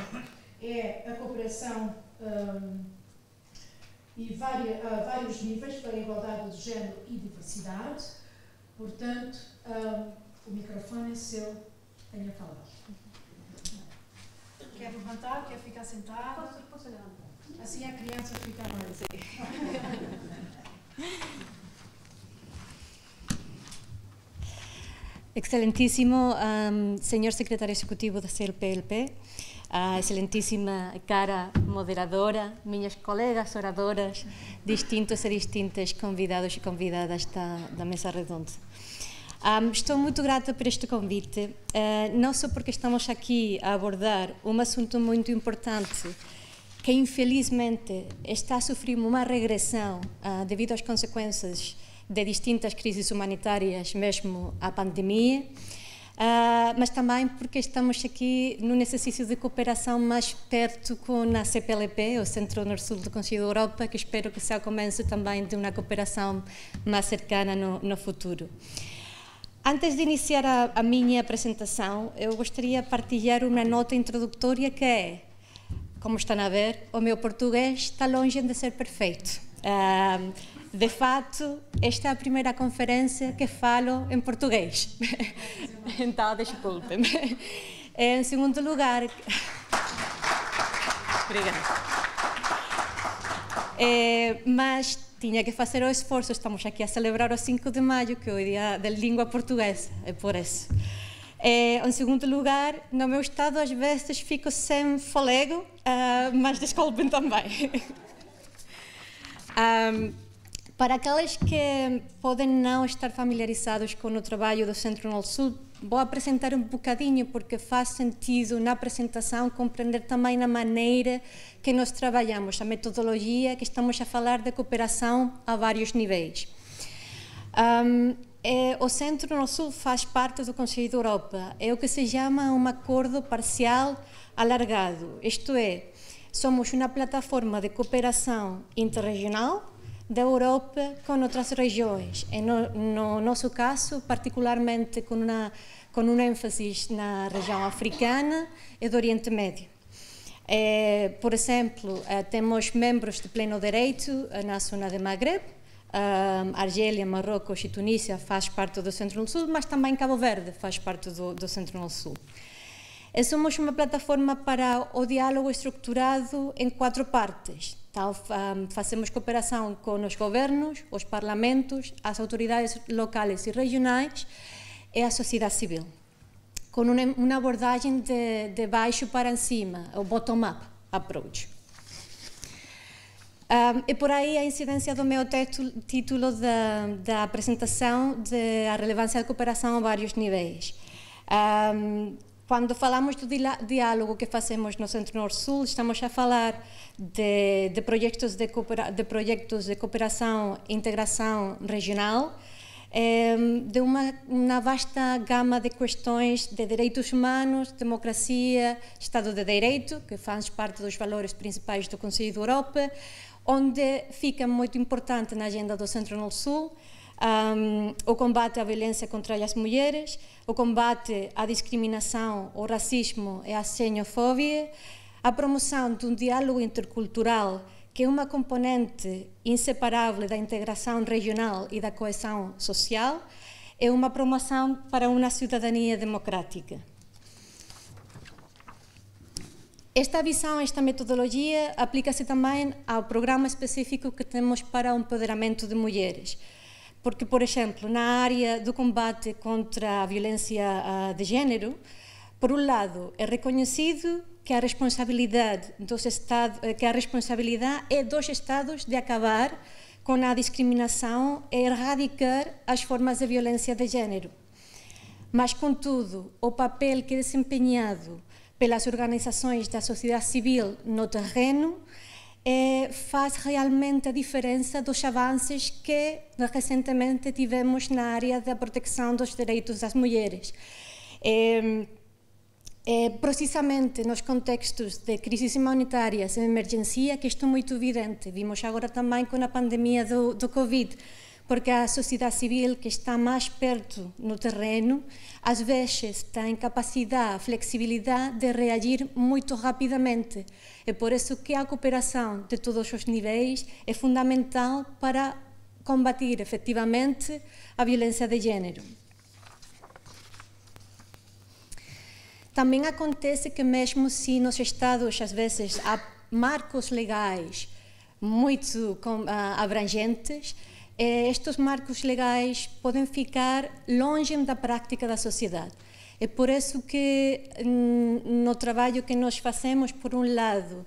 C: é a cooperação e vários níveis para a igualdade de género e diversidade. Portanto, o microfone é seu. Tenha a falar. Quer levantar? Quer ficar sentada?
E: Posso levantar.
C: Assim a criança fica mais.
E: Excelentíssimo señor secretario executivo da CPLP, a excelentísima cara moderadora, minhas colegas oradoras, distintos e distintas convidados e convidadas da mesa redonda. Estou muito grata por este convite, não só porque estamos aqui a abordar um assunto muito importante que infelizmente está a sofrer uma regressão devido às consequências de distintas crises humanitárias, mesmo a pandemia, mas também porque estamos aqui num exercício de cooperação mais perto com a CPLP, o Centro Norte-Sul do Conselho da Europa, que espero que seja o começo também de uma cooperação mais cercana no futuro. Antes de iniciar a minha apresentação, eu gostaria de partilhar uma nota introdutória que é, como estão a ver, o meu português está longe de ser perfeito. De fato, esta é a primeira conferência que falo em português. Então, desculpem-me. Em segundo lugar... Obrigada. Mas tinha que fazer o esforço, estamos aqui a celebrar o 5 de maio, que é o dia da língua portuguesa, é por isso. Em segundo lugar, no meu estado às vezes fico sem fôlego, mas desculpem também. Para aqueles que podem não estar familiarizados com o trabalho do Centro Norte-Sul, vou apresentar um bocadinho, porque faz sentido na apresentação compreender também a maneira que nós trabalhamos, a metodologia que estamos a falar de cooperação a vários níveis. O Centro Norte-Sul faz parte do Conselho da Europa, é o que se chama um acordo parcial alargado, isto é, somos uma plataforma de cooperação interregional da Europa com outras regiões, e no nosso caso, particularmente com um ênfase na região africana e do Oriente Médio. Por exemplo, temos membros de pleno direito na zona de Magreb, Argélia, Marrocos e Tunísia faz parte do Centro-Sul, mas também Cabo Verde faz parte do Centro-Sul. E somos uma plataforma para o diálogo estruturado em 4 partes. Então, fazemos cooperação com os governos, os parlamentos, as autoridades locais e regionais e a sociedade civil, com uma abordagem de baixo para cima, o bottom-up approach. E por aí a incidência do meu título da apresentação de a relevância da cooperação a vários níveis. Quando falamos do diálogo que fazemos no Centro Norte-Sul, estamos a falar de projetos de cooperação e integração regional, de uma vasta gama de questões de direitos humanos, democracia, Estado de Direito, que faz parte dos valores principais do Conselho da Europa, onde fica muito importante na agenda do Centro Norte-Sul o combate à violência contra as mulheres, o combate à discriminação, ao racismo e à xenofobia, a promoção de um diálogo intercultural, que é uma componente inseparável da integração regional e da coesão social, e uma promoção para uma cidadania democrática. Esta visão, esta metodologia, aplica-se também ao programa específico que temos para o empoderamento de mulheres. Porque, por exemplo, na área do combate contra a violência de género, por um lado, é reconhecido que a responsabilidade é dos Estados de acabar com a discriminação e erradicar as formas de violência de género. Mas, contudo, o papel que é desempenhado pelas organizações da sociedade civil no terreno faz realmente a diferença dos avanços que recentemente tivemos na área da proteção dos direitos das mulheres. Precisamente nos contextos de crises humanitárias e emergência que isto é muito evidente. Vimos agora também com a pandemia do Covid, porque a sociedade civil que está mais perto no terreno, às vezes tem capacidade, flexibilidade de reagir muito rapidamente. É por isso que a cooperação de todos os níveis é fundamental para combater efetivamente a violência de género. Também acontece que mesmo se nos Estados, às vezes, há marcos legais muito abrangentes, estes marcos legais podem ficar longe da prática da sociedade. É por isso que no trabalho que nós fazemos, por um lado,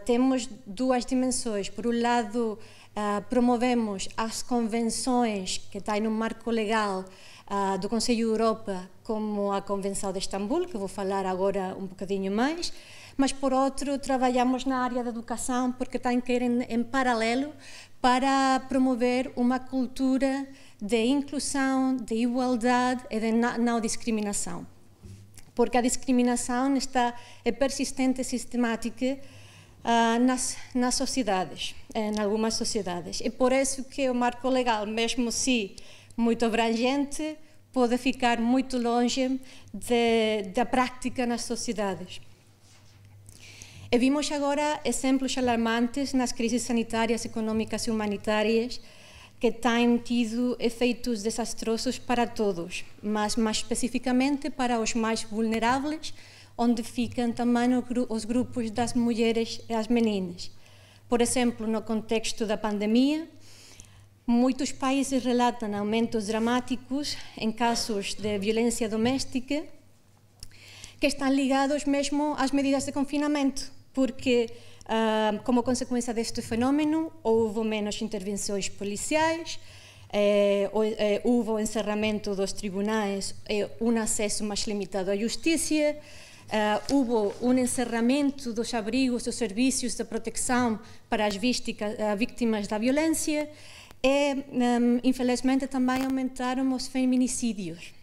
E: temos 2 dimensões. Por um lado, promovemos as convenções que têm no marco legal do Conselho da Europa, como a Convenção de Istambul, que vou falar agora um bocadinho mais, mas por outro trabalhamos na área da educação, porque tem que ir em paralelo para promover uma cultura de inclusão, de igualdade e de não discriminação. Porque a discriminação é persistente e sistemática nas sociedades, em algumas sociedades. E por isso que o marco legal, mesmo se muito abrangente, pode ficar muito longe da prática nas sociedades. E vimos agora exemplos alarmantes nas crises sanitárias, econômicas e humanitárias que têm tido efeitos desastrosos para todos, mas mais especificamente para os mais vulneráveis, onde ficam também os grupos das mulheres e as meninas. Por exemplo, no contexto da pandemia, muitos países relatam aumentos dramáticos em casos de violência doméstica que estão ligados mesmo às medidas de confinamento, porque, como consequência deste fenómeno, houve menos intervenções policiais, houve o encerramento dos tribunais e um acesso mais limitado à justiça, houve um encerramento dos abrigos, dos serviços de proteção para as vítimas da violência e, infelizmente, também aumentaram os feminicídios.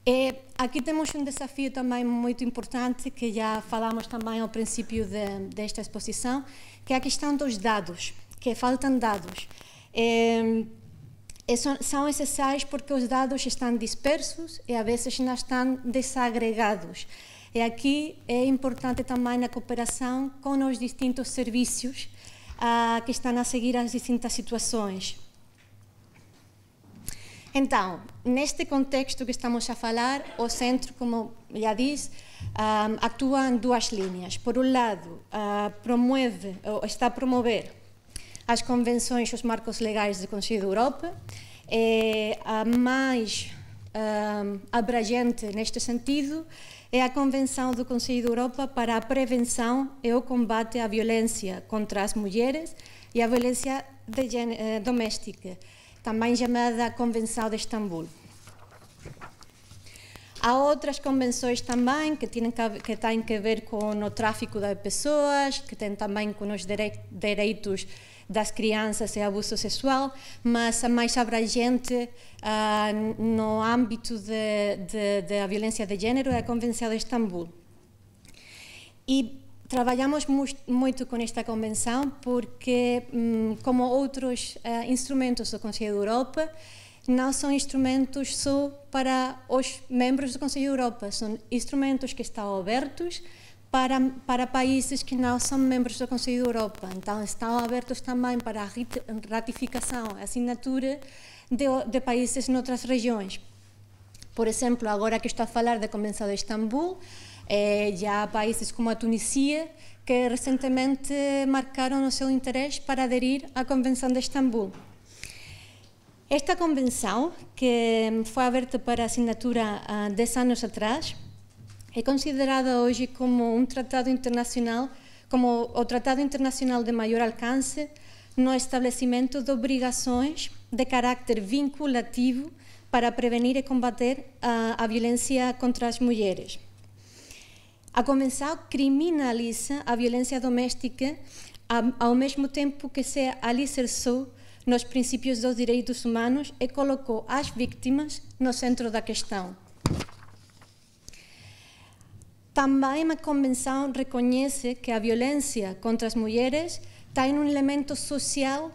E: E aqui temos um desafio também muito importante, que já falamos também ao princípio desta exposição, que é a questão dos dados, que faltam dados. São essenciais porque os dados estão dispersos e, às vezes, não estão desagregados. E aqui é importante também a cooperação com os distintos serviços que estão a seguir as distintas situações. Então, neste contexto que estamos a falar, o Centro, como já disse, atua em duas linhas. Por um lado, está a promover as convenções, os marcos legais do Conselho da Europa, e a mais abrangente neste sentido é a Convenção do Conselho da Europa para a prevenção e o combate à violência contra as mulheres e à violência doméstica, também chamada Convenção de Istambul. Há outras convenções também que têm a ver com o tráfico de pessoas, que têm também com os direitos das crianças e abuso sexual, mas a mais abrangente no âmbito da violência de género é a Convenção de Istambul. E trabalhamos muito com esta convenção porque, como outros instrumentos do Conselho da Europa, não são instrumentos só para os membros do Conselho da Europa, são instrumentos que estão abertos para países que não são membros do Conselho da Europa. Então, estão abertos também para a ratificação, a assinatura de países noutras regiões. Por exemplo, agora que estou a falar da Convenção de Istambul, já há países como a Tunísia que recentemente marcaram o seu interesse para aderir à Convenção de Istambul. Esta convenção, que foi aberta para assinatura há 10 anos atrás, é considerada hoje como um tratado internacional, como o tratado internacional de maior alcance no estabelecimento de obrigações de caráter vinculativo para prevenir e combater a violência contra as mulheres. A Convenção criminaliza a violência doméstica ao mesmo tempo que se alicerçou nos princípios dos direitos humanos e colocou as vítimas no centro da questão. Também a Convenção reconhece que a violência contra as mulheres tem um elemento social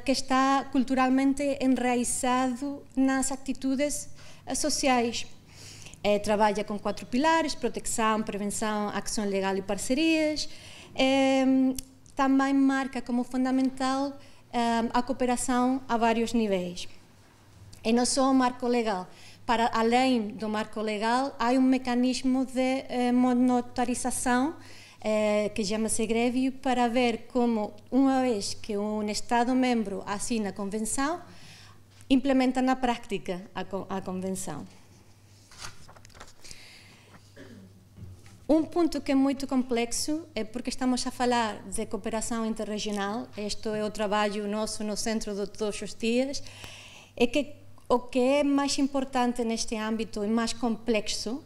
E: que está culturalmente enraizado nas atitudes sociais. Trabalha com 4 pilares: proteção, prevenção, ação legal e parcerias. Também marca como fundamental a cooperação a vários níveis. E não só o marco legal. Para além do marco legal, há um mecanismo de monetarização que chama-se grevio, para ver como, uma vez que um Estado-membro assina a Convenção, implementa na prática a Convenção. Um ponto que é muito complexo é porque estamos a falar de cooperação interregional. Este é o trabalho nosso no Centro de todos os dias. É que o que é mais importante neste âmbito e mais complexo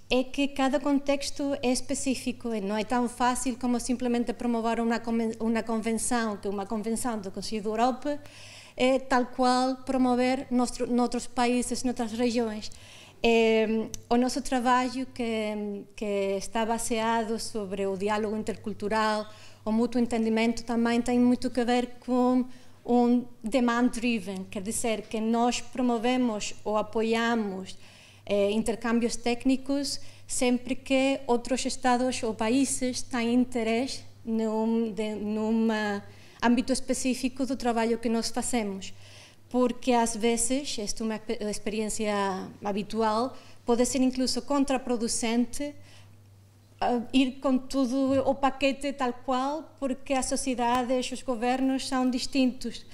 E: é que cada contexto é específico e não é tão fácil como simplesmente promover uma convenção, que é uma convenção do Conselho da Europa, é tal qual promover noutros países, noutras regiões. O nosso trabalho, que está baseado sobre o diálogo intercultural, o mútuo entendimento, também tem muito a ver com demand-driven, quer dizer que nós promovemos ou apoiamos intercâmbios técnicos sempre que outros estados ou países têm interesse num âmbito específico do trabalho que nós fazemos. Porque às vezes, esta é uma experiência habitual, pode ser incluso contraproducente ir com tudo o paquete tal qual, porque as sociedades, os governos são distintos.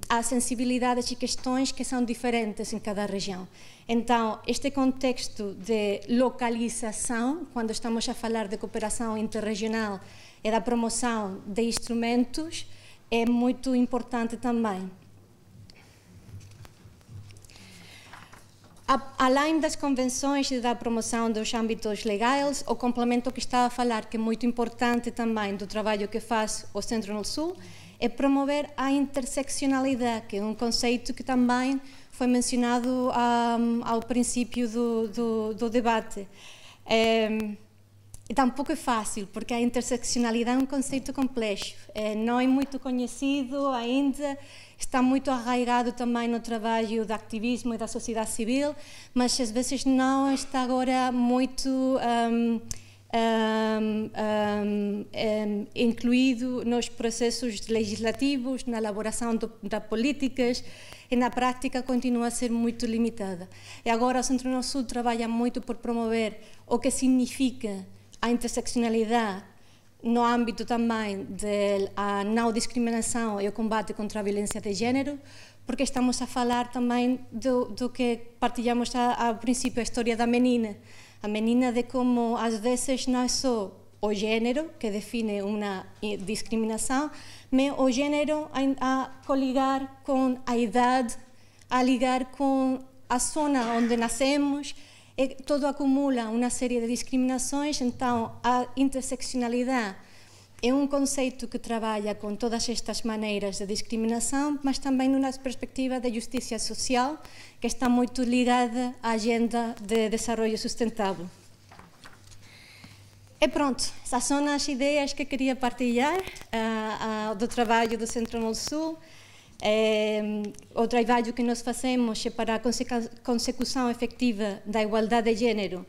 E: Há sensibilidades e questões que são diferentes em cada região. Então, este contexto de localização, quando estamos a falar de cooperação interregional e da promoção de instrumentos, é muito importante também. Além das convenções e da promoção dos âmbitos legais, o complemento que estava a falar, que é muito importante também do trabalho que faz o Centro no Sul, é promover a interseccionalidade, que é um conceito que também foi mencionado ao princípio do debate. Tampouco é fácil, porque a interseccionalidade é um conceito complexo, não é muito conhecido ainda, está muito arraigado também no trabalho do ativismo e da sociedade civil, mas às vezes não está agora muito incluído nos processos legislativos, na elaboração das políticas, e na prática continua a ser muito limitada. E agora o Centro no Sul trabalha muito por promover o que significa a interseccionalidade no âmbito também da não discriminação e o combate contra a violência de género, porque estamos a falar também do que partilhamos ao princípio, a história da menina. A menina, de como às vezes não é só o género que define uma discriminação, mas o género a coligar com a idade, a ligar com a zona onde nascemos, e todo acumula uma série de discriminações. Então a interseccionalidade é um conceito que trabalha com todas estas maneiras de discriminação, mas também numa perspectiva de justiça social, que está muito ligada à agenda de desenvolvimento sustentável. E pronto, essas são as ideias que queria partilhar do trabalho do Centro no Sul. O trabalho que nós fazemos para a consecução efetiva da igualdade de género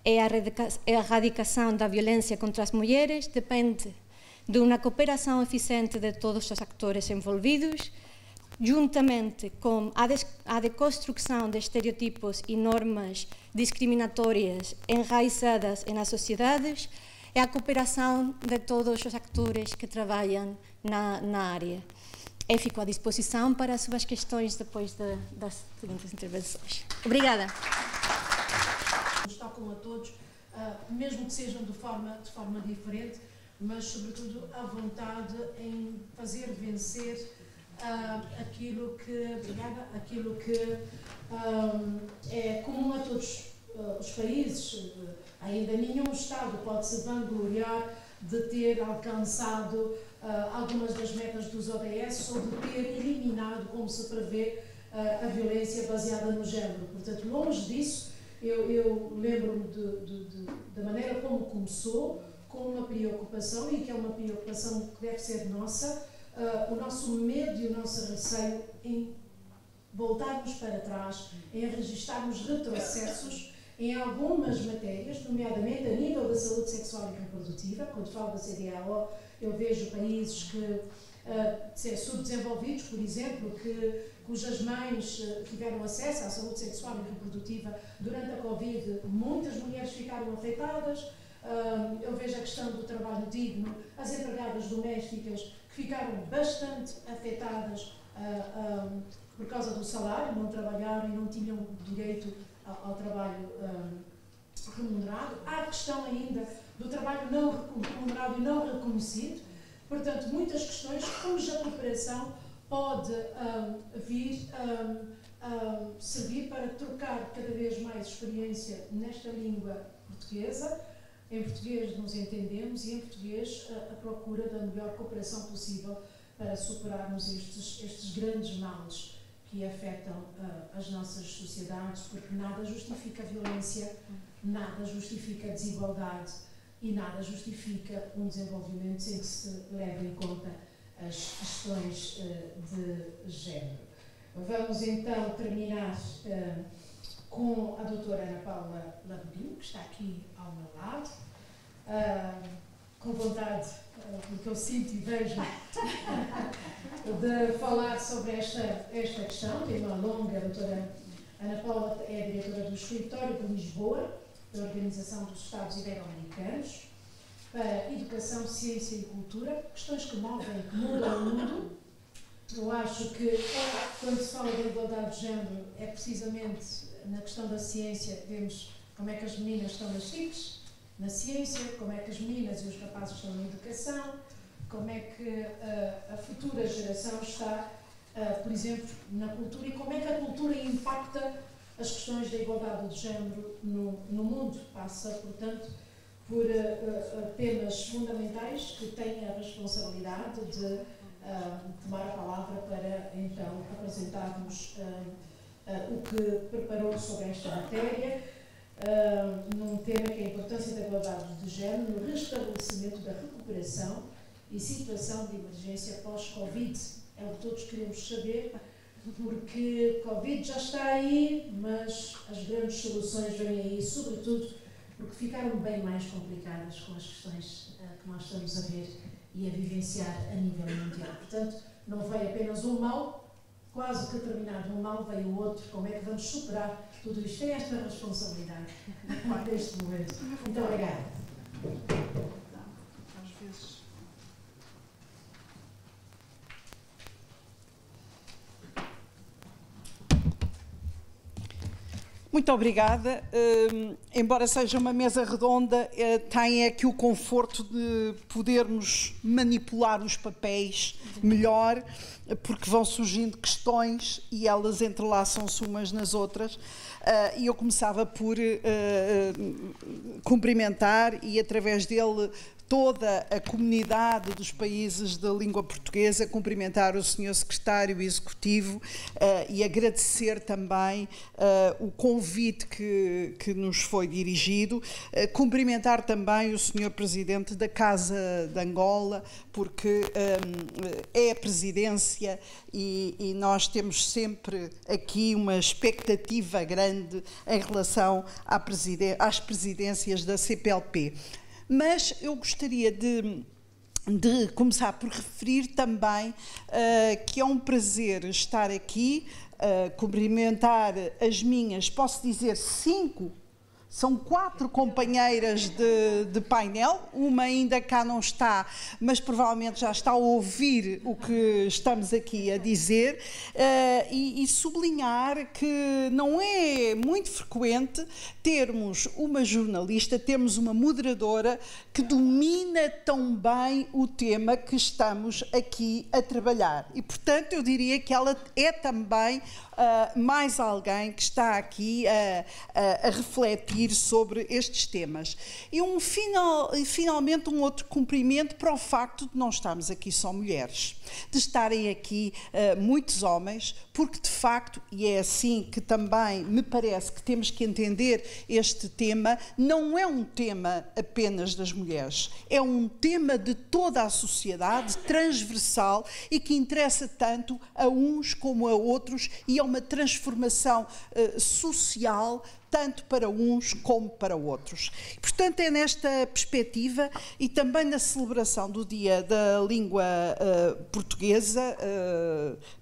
E: e a erradicação da violência contra as mulheres depende de uma cooperação eficiente de todos os atores envolvidos, juntamente com a deconstrução de estereotipos e normas discriminatórias enraizadas nas sociedades e a cooperação de todos os atores que trabalham na área. E fico à disposição para as suas questões depois das seguintes intervenções. Obrigada.
C: Tocam a todos, mesmo que sejam de forma diferente, mas sobretudo a vontade em fazer vencer aquilo que é comum a todos os países. Ainda nenhum Estado pode se vangloriar de ter alcançado algumas das metas dos ODS ou de ter eliminado, como se prevê, a violência baseada no género. Portanto, longe disso, eu lembro-me da maneira como começou, com uma preocupação, e que é uma preocupação que deve ser nossa, o nosso medo e o nosso receio em voltarmos para trás, em registarmos retrocessos em algumas matérias, nomeadamente a nível da saúde sexual e reprodutiva. Quando falo da CDAO, eu vejo países subdesenvolvidos, por exemplo, cujas mães tiveram acesso à saúde sexual e reprodutiva durante a Covid, muitas mulheres ficaram afetadas. Eu vejo a questão do trabalho digno, as empregadas domésticas que ficaram bastante afetadas por causa do salário, não trabalharam e não tinham direito ao trabalho remunerado. Há a questão ainda do trabalho não remunerado e não reconhecido. Portanto, muitas questões cuja cooperação pode vir servir para trocar cada vez mais experiência nesta língua portuguesa. Em português nos entendemos e em português a procura da melhor cooperação possível para superarmos estes grandes males que afetam as nossas sociedades, porque nada justifica a violência, nada justifica a desigualdade e nada justifica um desenvolvimento sem que se leve em conta as questões de género. Vamos então terminar com a doutora Ana Paula Laborinho, que está aqui ao meu lado, com vontade, porque eu sinto e vejo, de falar sobre esta questão. Tem uma longa, a doutora Ana Paula é a diretora do Escritório de Lisboa, da Organização dos Estados Ibero-Americanos, para Educação, Ciência e Cultura, questões que movem, que mudam o mundo. Eu acho que, quando se fala da igualdade de género, é precisamente na questão da ciência, vemos como é que as meninas estão nas TICs, na ciência, como é que as meninas e os rapazes estão na educação, como é que a futura geração está, por exemplo, na cultura, e como é que a cultura impacta as questões da igualdade de género no mundo. Passa, portanto, por temas fundamentais que têm a responsabilidade de tomar a palavra para, então, apresentarmos o que preparou sobre esta matéria, num tema que é a importância da igualdade de género no restabelecimento da recuperação e situação de emergência pós-Covid. É o que todos queremos saber, porque Covid já está aí, mas as grandes soluções vêm aí, sobretudo porque ficaram bem mais complicadas com as questões que nós estamos a ver e a vivenciar a nível mundial. Portanto, não veio apenas um mal, quase que terminado um mal, veio outro. Como é que vamos superar tudo isto? É esta responsabilidade neste momento. Muito obrigada.
F: Às vezes. Muito obrigada. Embora seja uma mesa redonda, tem aqui o conforto de podermos manipular os papéis melhor, porque vão surgindo questões e elas entrelaçam-se umas nas outras. E eu começava por cumprimentar e, através dele, toda a comunidade dos países da língua portuguesa, cumprimentar o Sr. Secretário Executivo e agradecer também o convite que nos foi dirigido, cumprimentar também o Sr. Presidente da Casa de Angola, porque é a presidência e nós temos sempre aqui uma expectativa grande em relação às presidências da CPLP. Mas eu gostaria de começar por referir também que é um prazer estar aqui, cumprimentar as minhas, posso dizer 5, são 4 companheiras de painel, uma ainda cá não está, mas provavelmente já está a ouvir o que estamos aqui a dizer, e sublinhar que não é muito frequente termos uma jornalista, termos uma moderadora que domina tão bem o tema que estamos aqui a trabalhar. E, portanto, eu diria que ela é também mais alguém que está aqui a refletir sobre estes temas. E finalmente um outro cumprimento para o facto de não estarmos aqui só mulheres, de estarem aqui muitos homens, porque de facto, e é assim que também me parece que temos que entender este tema, não é um tema apenas das mulheres, é um tema de toda a sociedade, transversal, e que interessa tanto a uns como a outros, e é uma transformação social tanto para uns como para outros. Portanto, é nesta perspectiva e também na celebração do Dia da Língua Portuguesa,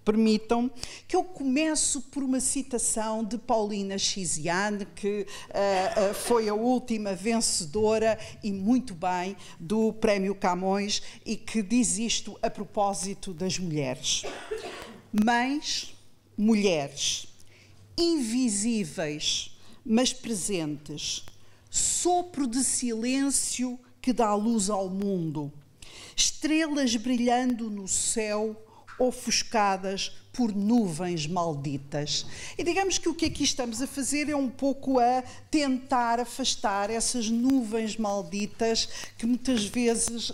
F: permitam que eu começo por uma citação de Paulina Chiziane, que foi a última vencedora, e muito bem, do Prémio Camões, e que diz isto a propósito das mulheres. Mães, mulheres, invisíveis, mas presentes, sopro de silêncio que dá luz ao mundo, estrelas brilhando no céu, ofuscadas por nuvens malditas. E digamos que o que aqui estamos a fazer é um pouco a tentar afastar essas nuvens malditas que muitas vezes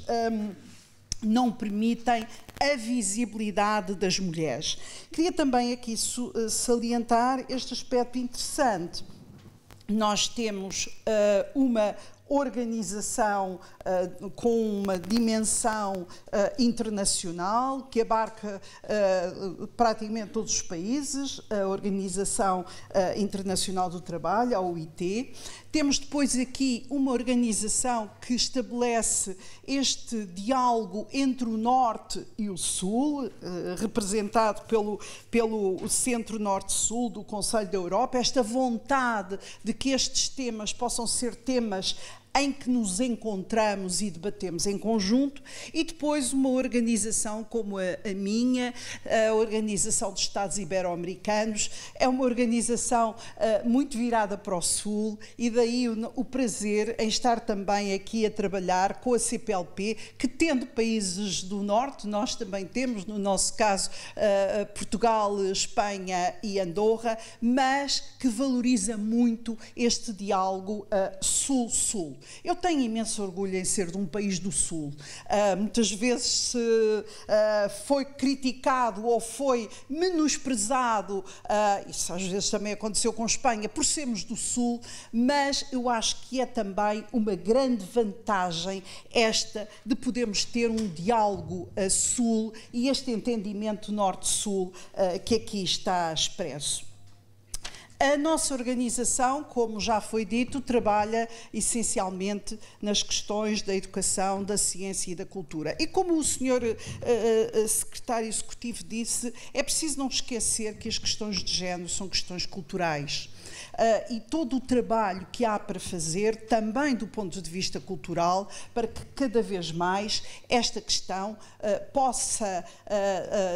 F: não permitem a visibilidade das mulheres. Queria também aqui salientar este aspecto interessante. Nós temos uma organização com uma dimensão internacional que abarca praticamente todos os países, a Organização Internacional do Trabalho, a OIT. Temos depois aqui uma organização que estabelece este diálogo entre o Norte e o Sul, representado pelo Centro Norte-Sul do Conselho da Europa, esta vontade de que estes temas possam ser temas em que nos encontramos e debatemos em conjunto, e depois uma organização como a minha, a Organização dos Estados Ibero-Americanos, é uma organização muito virada para o Sul, e daí o prazer em estar também aqui a trabalhar com a CPLP, que tendo países do Norte, nós também temos, no nosso caso, Portugal, Espanha e Andorra, mas que valoriza muito este diálogo Sul-Sul. Eu tenho imenso orgulho em ser de um país do Sul. Muitas vezes foi criticado ou foi menosprezado, isso às vezes também aconteceu com Espanha, por sermos do Sul, mas eu acho que é também uma grande vantagem esta de podermos ter um diálogo Sul e este entendimento Norte-Sul que aqui está expresso. A nossa organização, como já foi dito, trabalha essencialmente nas questões da educação, da ciência e da cultura. E como o senhor secretário executivo disse, é preciso não esquecer que as questões de género são questões culturais. E todo o trabalho que há para fazer, também do ponto de vista cultural, para que cada vez mais esta questão possa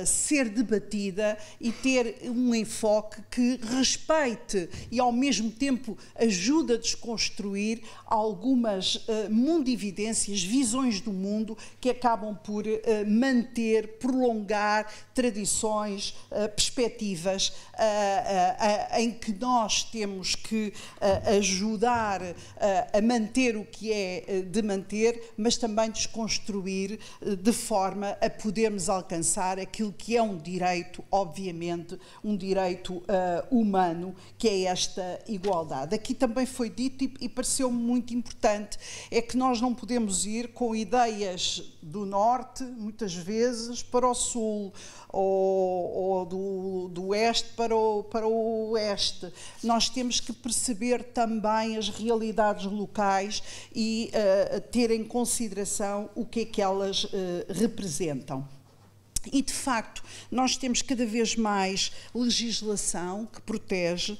F: ser debatida e ter um enfoque que respeite e ao mesmo tempo ajude a desconstruir algumas mundividências, visões do mundo que acabam por manter, prolongar tradições, perspectivas em que nós temos que ajudar a manter o que é de manter, mas também desconstruir de forma a podermos alcançar aquilo que é um direito, obviamente, um direito humano, que é esta igualdade. Aqui também foi dito e pareceu-me muito importante, é que nós não podemos ir com ideias do Norte, muitas vezes, para o Sul, ou do Oeste para o Oeste. Nós temos que perceber também as realidades locais e ter em consideração o que é que elas representam. E, de facto, nós temos cada vez mais legislação que protege,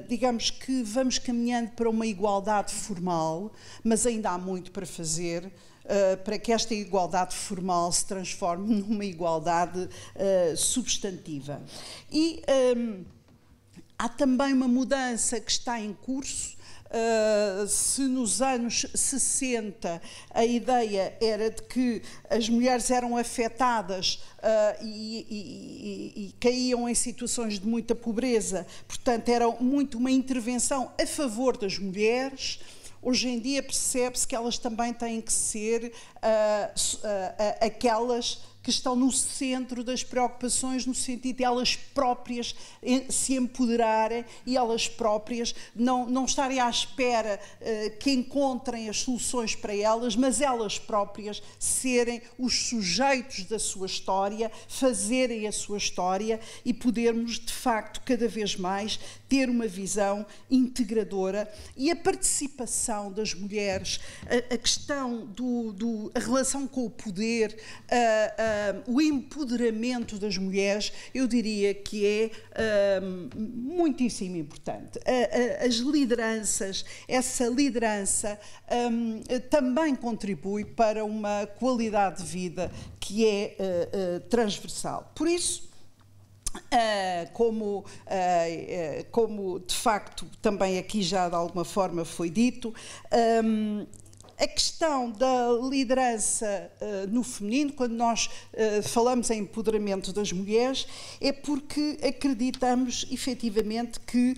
F: digamos que vamos caminhando para uma igualdade formal, mas ainda há muito para fazer, para que esta igualdade formal se transforme numa igualdade substantiva. E há também uma mudança que está em curso. Se nos anos 60 a ideia era de que as mulheres eram afetadas e caíam em situações de muita pobreza, portanto era muito uma intervenção a favor das mulheres, hoje em dia percebe-se que elas também têm que ser aquelas que estão no centro das preocupações, no sentido de elas próprias se empoderarem e elas próprias não estarem à espera que encontrem as soluções para elas, mas elas próprias serem os sujeitos da sua história, fazerem a sua história e podermos, de facto, cada vez mais ter uma visão integradora e a participação das mulheres, a questão a relação com o poder, o empoderamento das mulheres, eu diria que é muitíssimo importante. As lideranças, essa liderança também contribui para uma qualidade de vida que é transversal. Por isso, como de facto também aqui já de alguma forma foi dito, a questão da liderança no feminino, quando nós falamos em empoderamento das mulheres, é porque acreditamos efetivamente que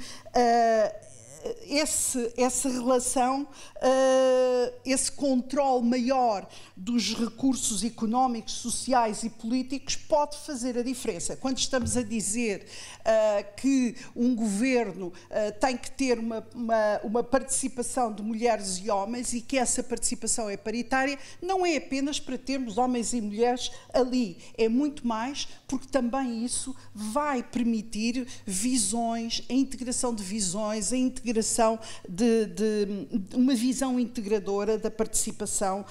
F: essa relação, esse controle maior dos recursos económicos, sociais e políticos pode fazer a diferença. Quando estamos a dizer que um governo tem que ter uma participação de mulheres e homens e que essa participação é paritária, não é apenas para termos homens e mulheres ali, é muito mais, porque também isso vai permitir visões, a integração de visões, a integração de uma visão integradora da participação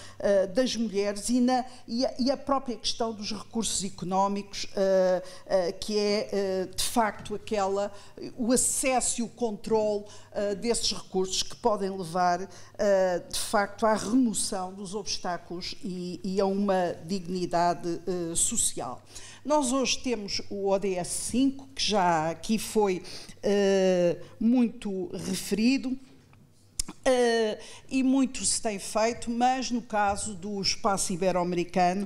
F: das mulheres e a própria questão dos recursos económicos, que é de facto o acesso e o controle desses recursos que podem levar de facto à remoção dos obstáculos e a uma dignidade social. Nós hoje temos o ODS 5, que já aqui foi muito referido, e muito se tem feito, mas no caso do espaço ibero-americano,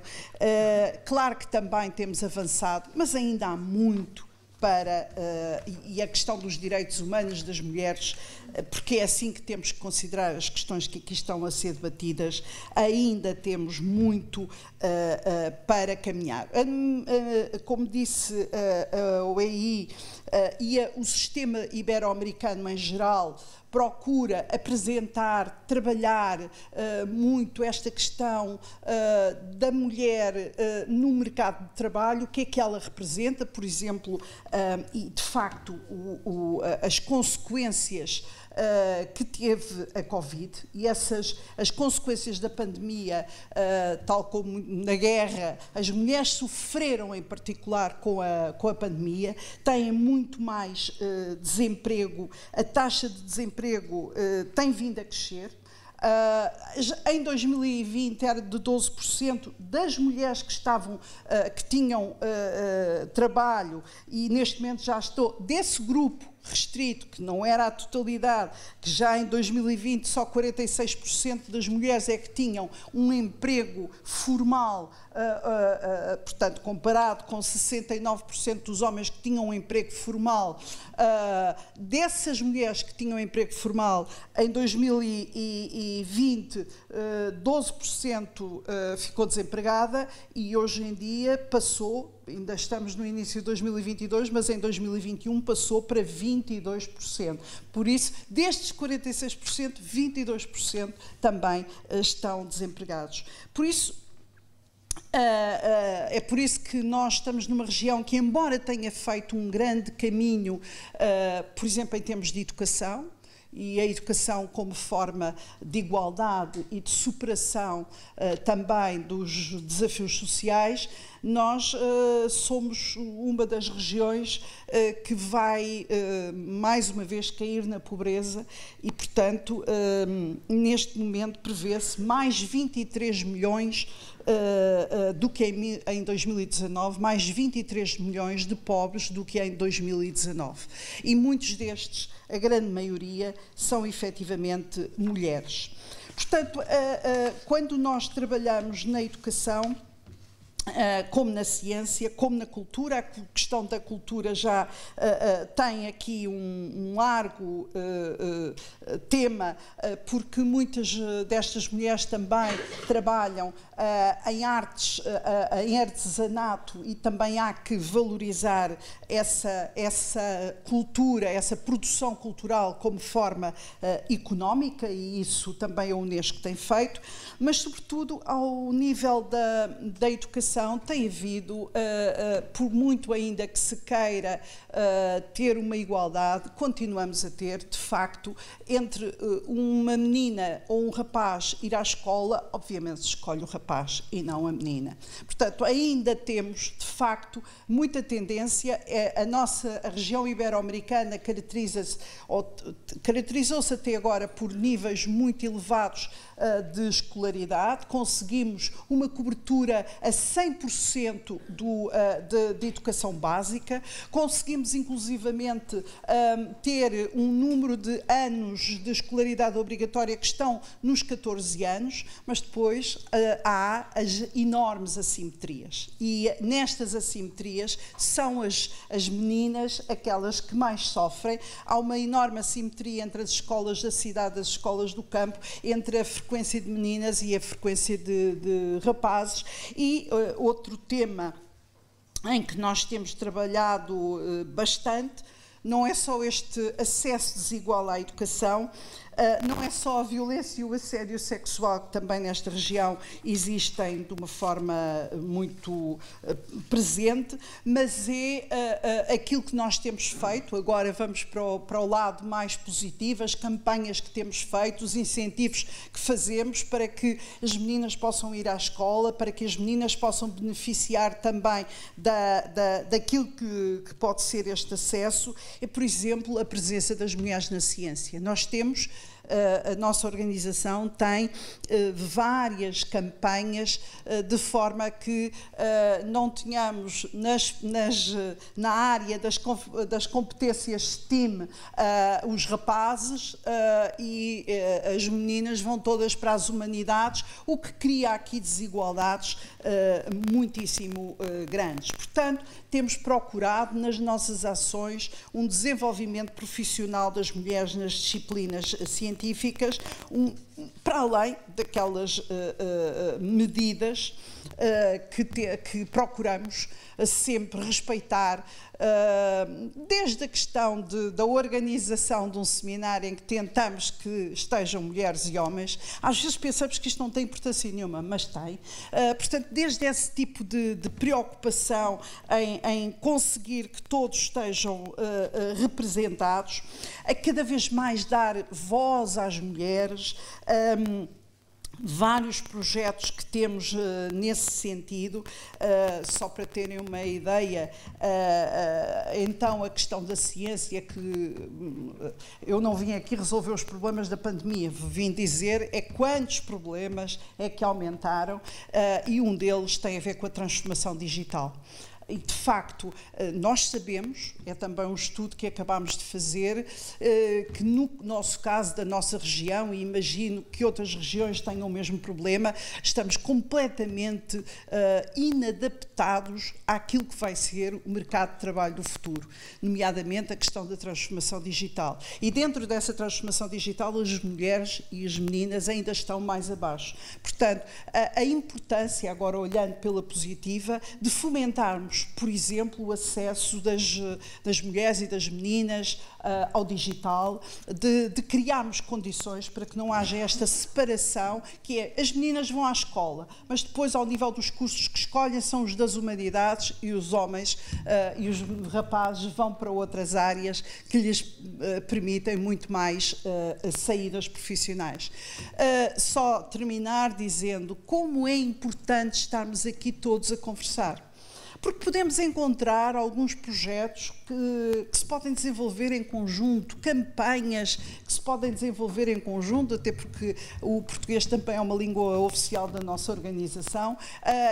F: claro que também temos avançado, mas ainda há muito para, e a questão dos direitos humanos das mulheres, porque é assim que temos que considerar as questões que aqui estão a ser debatidas, ainda temos muito para caminhar. Como disse a OEI e o sistema ibero-americano em geral, procura apresentar, trabalhar muito esta questão da mulher no mercado de trabalho, o que é que ela representa, por exemplo, e de facto as consequências que teve a Covid e as consequências da pandemia, tal como na guerra, as mulheres sofreram em particular com a pandemia, têm muito mais desemprego, a taxa de desemprego tem vindo a crescer. Em 2020 era de 12% das mulheres que tinham trabalho, e neste momento já estou desse grupo restrito, que não era a totalidade, que já em 2020 só 46% das mulheres é que tinham um emprego formal, portanto, comparado com 69% dos homens que tinham um emprego formal. Dessas mulheres que tinham emprego formal, em 2020, 12% ficou desempregada e hoje em dia passou, ainda estamos no início de 2022, mas em 2021 passou para 22%. Por isso, destes 46%, 22% também estão desempregados. Por isso, é por isso que nós estamos numa região que, embora tenha feito um grande caminho, por exemplo, em termos de educação, e a educação como forma de igualdade e de superação também dos desafios sociais, nós somos uma das regiões que vai, mais uma vez, cair na pobreza e, portanto, neste momento prevê-se mais 23 milhões do que em 2019, mais 23 milhões de pobres do que em 2019. E muitos destes, a grande maioria, são efetivamente mulheres. Portanto, quando nós trabalhamos na educação, como na ciência, como na cultura, a questão da cultura já tem aqui um largo tema, porque muitas destas mulheres também trabalham em artes, em artesanato, e também há que valorizar essa cultura, essa produção cultural como forma económica, e isso também a Unesco tem feito, mas sobretudo ao nível da educação tem havido, por muito ainda que se queira ter uma igualdade, continuamos a ter, de facto, entre uma menina ou um rapaz ir à escola, obviamente se escolhe o rapaz e não a menina. Portanto, ainda temos, de facto, muita tendência. A região ibero-americana caracterizou-se até agora por níveis muito elevados de escolaridade, conseguimos uma cobertura a 100% de educação básica, conseguimos inclusivamente ter um número de anos de escolaridade obrigatória que estão nos 14 anos, mas depois há as enormes assimetrias. E nestas assimetrias são as meninas aquelas que mais sofrem. Há uma enorme assimetria entre as escolas da cidade e as escolas do campo, entre a frequência de meninas e a frequência de rapazes. E outro tema em que nós temos trabalhado bastante não é só este acesso desigual à educação, não é só a violência e o assédio sexual que também nesta região existem de uma forma muito presente, mas é aquilo que nós temos feito. Agora vamos para o lado mais positivo, as campanhas que temos feito, os incentivos que fazemos para que as meninas possam ir à escola, para que as meninas possam beneficiar também daquilo que pode ser este acesso. É, por exemplo, a presença das mulheres na ciência. Nós temos, a nossa organização tem várias campanhas de forma que não tenhamos na área das competências STEAM os rapazes e as meninas vão todas para as humanidades, o que cria aqui desigualdades muitíssimo grandes. Portanto, temos procurado nas nossas ações um desenvolvimento profissional das mulheres nas disciplinas científicas, para além daquelas medidas que procuramos sempre respeitar, desde a questão da organização de um seminário em que tentamos que estejam mulheres e homens. Às vezes pensamos que isto não tem importância nenhuma, mas tem. Portanto, desde esse tipo de preocupação em conseguir que todos estejam representados, a cada vez mais dar voz às mulheres, vários projetos que temos nesse sentido. Só para terem uma ideia, então a questão da ciência, que eu não vim aqui resolver os problemas da pandemia, vim dizer quantos problemas é que aumentaram, e um deles tem a ver com a transformação digital. E, de facto, nós sabemos, é também um estudo que acabámos de fazer, que no nosso caso, da nossa região, e imagino que outras regiões tenham o mesmo problema, estamos completamente inadaptados àquilo que vai ser o mercado de trabalho do futuro, nomeadamente a questão da transformação digital. E dentro dessa transformação digital, as mulheres e as meninas ainda estão mais abaixo. Portanto, a importância, agora olhando pela positiva, de fomentarmos, por exemplo, o acesso das mulheres e das meninas ao digital, de criarmos condições para que não haja esta separação, que é, as meninas vão à escola, mas depois, ao nível dos cursos que escolhem, são os das humanidades, e os homens e os rapazes vão para outras áreas que lhes permitem muito mais saídas profissionais. Só terminar dizendo como é importante estarmos aqui todos a conversar, porque podemos encontrar alguns projetos que se podem desenvolver em conjunto, campanhas que se podem desenvolver em conjunto, até porque o português também é uma língua oficial da nossa organização,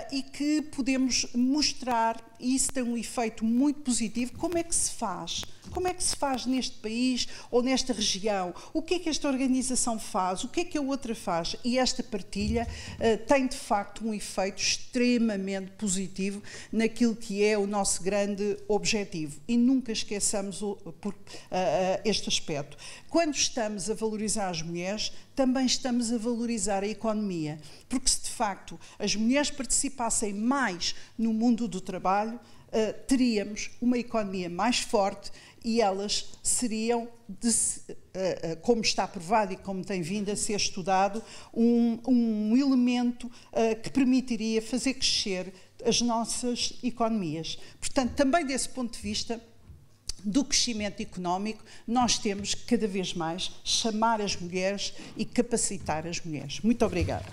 F: e que podemos mostrar, e isso tem um efeito muito positivo, como é que se faz. Como é que se faz neste país ou nesta região? O que é que esta organização faz? O que é que a outra faz? E esta partilha tem, de facto, um efeito extremamente positivo naquilo que é o nosso grande objetivo. E nunca esqueçamos este aspecto. Quando estamos a valorizar as mulheres, também estamos a valorizar a economia. Porque se, de facto, as mulheres participassem mais no mundo do trabalho, teríamos uma economia mais forte, e elas seriam, como está provado e como tem vindo a ser estudado, um elemento que permitiria fazer crescer as nossas economias. Portanto, também desse ponto de vista do crescimento económico, nós temos que cada vez mais chamar as mulheres e capacitar as mulheres. Muito obrigada.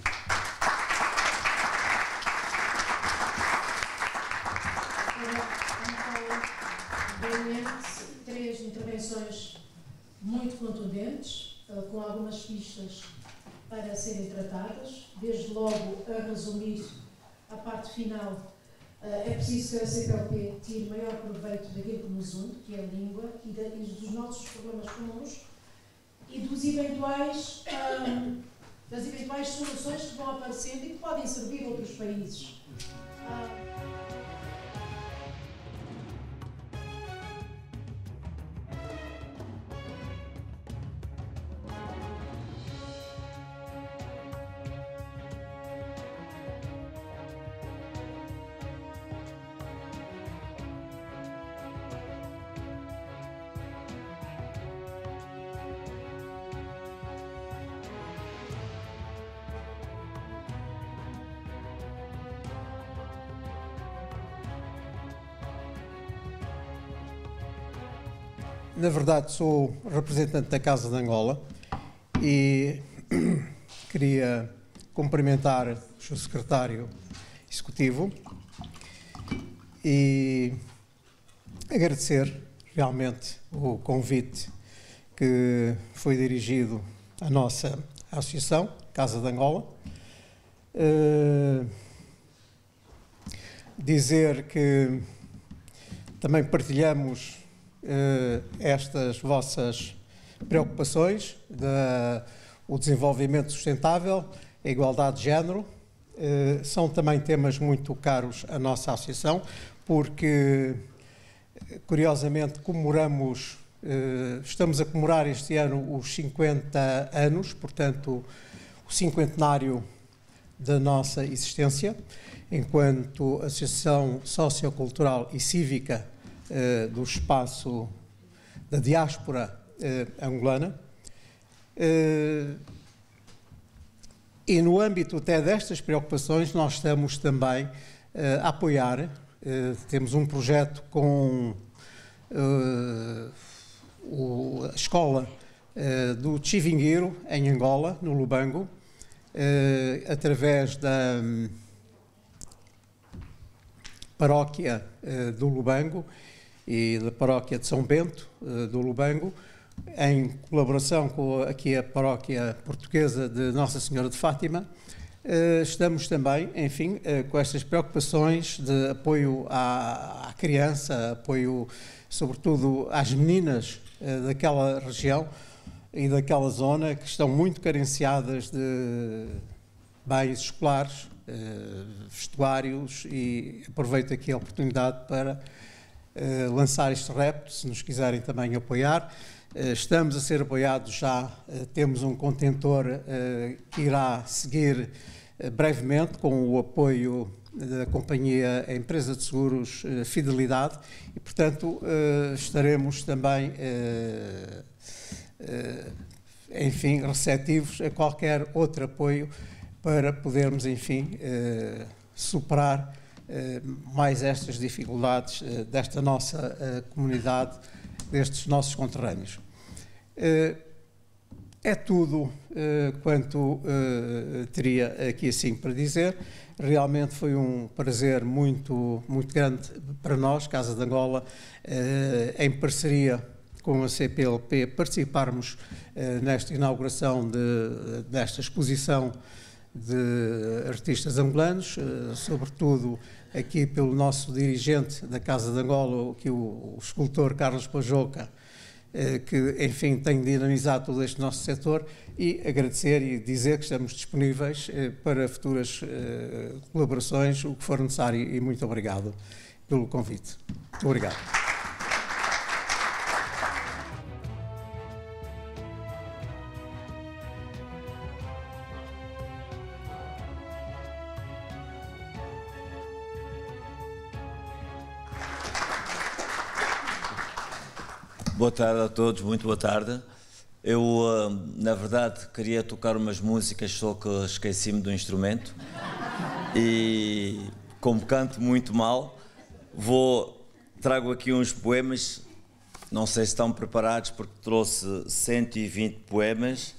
C: Três intervenções muito contundentes, com algumas pistas para serem tratadas. Desde logo, a resumir a parte final, é preciso que a CPLP tire maior proveito daquilo que nos une, que é a língua, e dos nossos problemas comuns, e das eventuais soluções que vão aparecendo e que podem servir a outros países.
G: Na verdade, sou representante da Casa de Angola e queria cumprimentar o Sr. Secretário Executivo e agradecer realmente o convite que foi dirigido à nossa associação, Casa de Angola. Dizer que também partilhamos estas vossas preocupações, o desenvolvimento sustentável, a igualdade de género, são também temas muito caros à nossa associação, porque, curiosamente, estamos a comemorar este ano os 50 anos, portanto, o cinquentenário da nossa existência, enquanto Associação Sociocultural e Cívica do espaço da diáspora angolana. E no âmbito até destas preocupações nós estamos também a apoiar, temos um projeto com a escola do Chivinguiro, em Angola, no Lubango, através da paróquia do Lubango e da paróquia de São Bento do Lubango, em colaboração com aqui a paróquia portuguesa de Nossa Senhora de Fátima. Estamos também, enfim, com estas preocupações de apoio à criança, apoio sobretudo às meninas daquela região e daquela zona que estão muito carenciadas de bens escolares, vestuários, e aproveito aqui a oportunidade para lançar este repto, se nos quiserem também apoiar. Estamos a ser apoiados já, temos um contentor que irá seguir brevemente com o apoio da companhia, a empresa de seguros Fidelidade, e portanto estaremos também, enfim, receptivos a qualquer outro apoio para podermos, enfim, superar mais estas dificuldades desta nossa comunidade, destes nossos conterrâneos. É tudo quanto teria aqui assim para dizer. Realmente foi um prazer muito grande para nós, Casa de Angola, em parceria com a CPLP, participarmos nesta inauguração desta exposição de artistas angolanos, sobretudo aqui pelo nosso dirigente da Casa de Angola, que o escultor Carlos Pajoca, que, enfim, tem dinamizado todo este nosso setor, e agradecer e dizer que estamos disponíveis para futuras colaborações, o que for necessário, e muito obrigado pelo convite. Muito obrigado.
H: Boa tarde a todos, muito boa tarde. Eu, na verdade, queria tocar umas músicas, só que esqueci-me do instrumento. E, como canto muito mal, trago aqui uns poemas. Não sei se estão preparados, porque trouxe 120 poemas,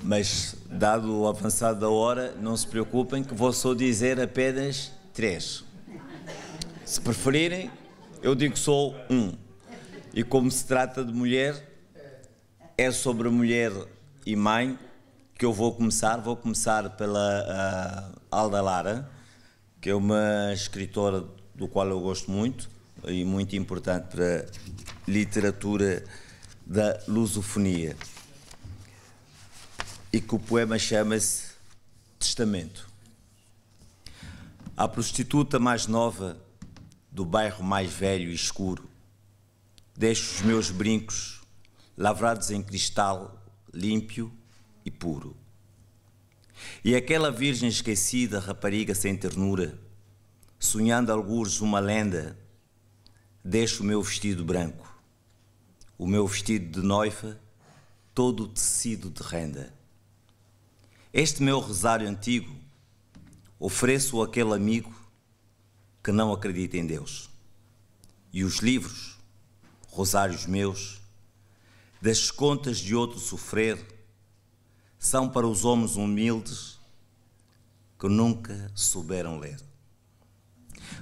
H: mas, dado o avançado da hora, não se preocupem, que vou só dizer apenas 3. Se preferirem, eu digo só 1. E como se trata de mulher, é sobre mulher e mãe que eu vou começar pela Alda Lara, que é uma escritora do qual eu gosto muito e muito importante para a literatura da lusofonia, e que o poema chama-se Testamento. A prostituta mais nova do bairro mais velho e escuro, deixo os meus brincos lavrados em cristal límpio e puro. E aquela virgem esquecida, rapariga sem ternura, sonhando algures uma lenda, deixo o meu vestido branco, o meu vestido de noiva, todo tecido de renda. Este meu rosário antigo, ofereço àquele amigo que não acredita em Deus. E os livros, rosários meus, das contas de outro sofrer, são para os homens humildes que nunca souberam ler.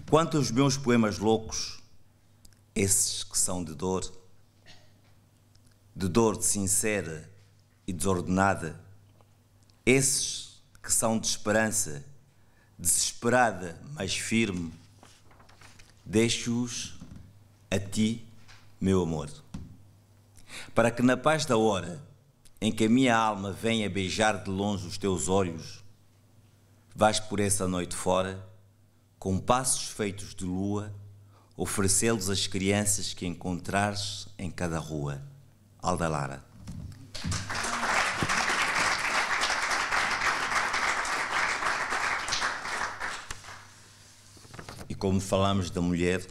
H: Quanto aos meus poemas loucos, esses que são de dor sincera e desordenada, esses que são de esperança, desesperada, mas firme, deixo-os a ti, meu amor, para que na paz da hora em que a minha alma venha beijar de longe os teus olhos, vais por essa noite fora, com passos feitos de lua, oferecê-los às crianças que encontrares em cada rua. Alda Lara. E como falamos da mulher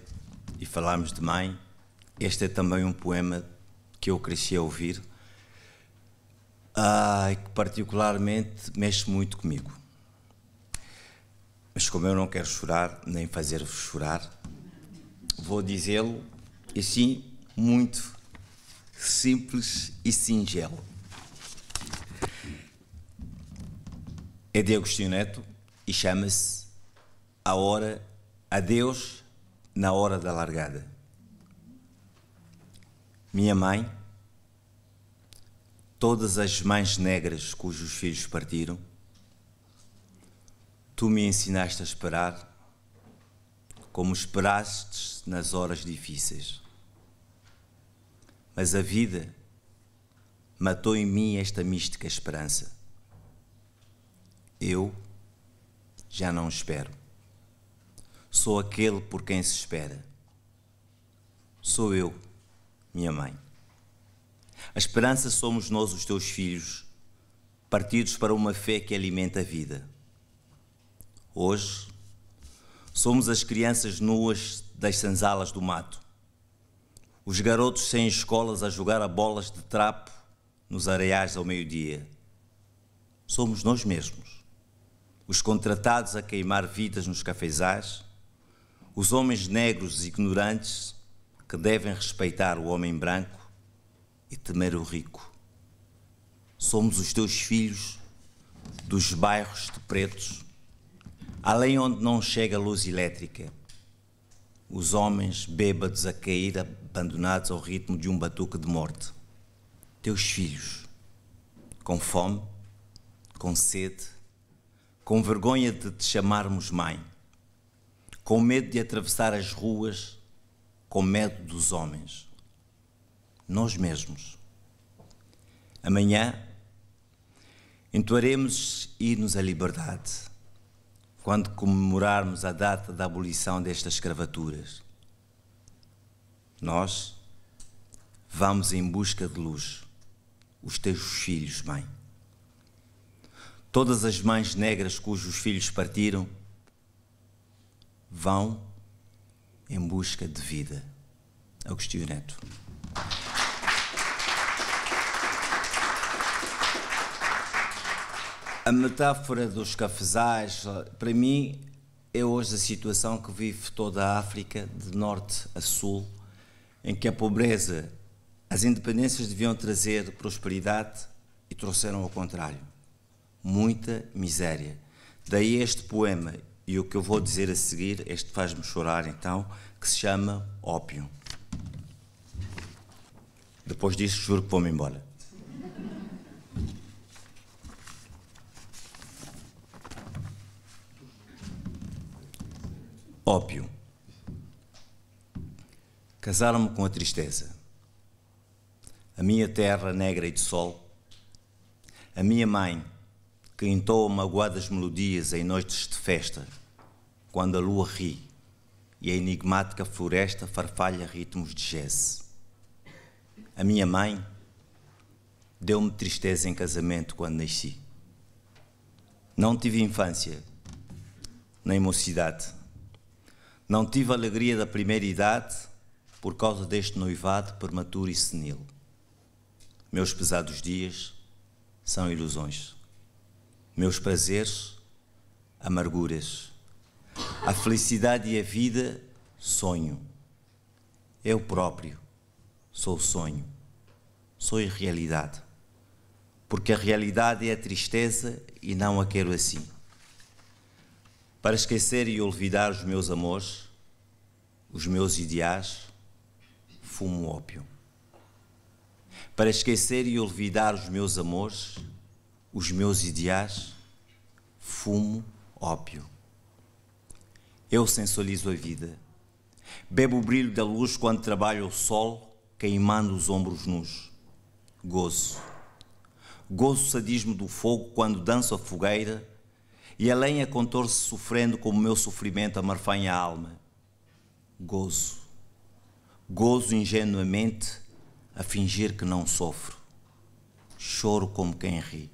H: e falamos de mãe, este é também um poema que eu cresci a ouvir e que particularmente mexe muito comigo. Mas como eu não quero chorar, nem fazer-vos chorar, vou dizê-lo assim, muito simples e singelo. É de Agostinho Neto e chama-se Adeus na hora da largada. Minha mãe, todas as mães negras cujos filhos partiram, tu me ensinaste a esperar como esperastes nas horas difíceis. Mas a vida matou em mim esta mística esperança. Eu já não espero. Sou aquele por quem se espera. Sou eu, minha mãe. A esperança somos nós, os teus filhos, partidos para uma fé que alimenta a vida. Hoje, somos as crianças nuas das senzalas do mato, os garotos sem escolas a jogar a bolas de trapo nos areais ao meio-dia. Somos nós mesmos, os contratados a queimar vidas nos cafezais, os homens negros ignorantes que devem respeitar o homem branco e temer o rico. Somos os teus filhos dos bairros de pretos, além onde não chega a luz elétrica, os homens bêbados a cair, abandonados ao ritmo de um batuque de morte. Teus filhos, com fome, com sede, com vergonha de te chamarmos mãe, com medo de atravessar as ruas, com medo dos homens, nós mesmos. Amanhã entoaremos hinos à liberdade, quando comemorarmos a data da abolição destas escravaturas. Nós vamos em busca de luz, os teus filhos, mãe. Todas as mães negras cujos filhos partiram vão em busca de vida. Agostinho Neto. A metáfora dos cafezais, para mim, é hoje a situação que vive toda a África, de norte a sul, em que a pobreza, as independências deviam trazer prosperidade e trouxeram ao contrário. Muita miséria. Daí este poema, e o que eu vou dizer a seguir, este faz-me chorar então, que se chama Ópio. Depois disso, juro que vou-me embora. Ópio. Casaram-me com a tristeza. A minha terra negra e de sol. A minha mãe, que entoa magoadas melodias em noites de festa, quando a lua ri e a enigmática floresta farfalha ritmos de jazz. A minha mãe deu-me tristeza em casamento quando nasci. Não tive infância, nem mocidade. Não tive a alegria da primeira idade por causa deste noivado prematuro e senil. Meus pesados dias são ilusões. Meus prazeres, amarguras. A felicidade e a vida, sonho. Eu próprio sou sonho. Sou irrealidade. Porque a realidade é a tristeza e não a quero assim. Para esquecer e olvidar os meus amores, os meus ideais, fumo ópio. Para esquecer e olvidar os meus amores, os meus ideais, fumo ópio. Eu sensualizo a vida. Bebo o brilho da luz quando trabalho o sol, queimando os ombros nus. Gozo. Gozo o sadismo do fogo quando danço a fogueira e a lenha contorce sofrendo como o meu sofrimento amarfanha a alma. Gozo. Gozo ingenuamente a fingir que não sofro. Choro como quem ri.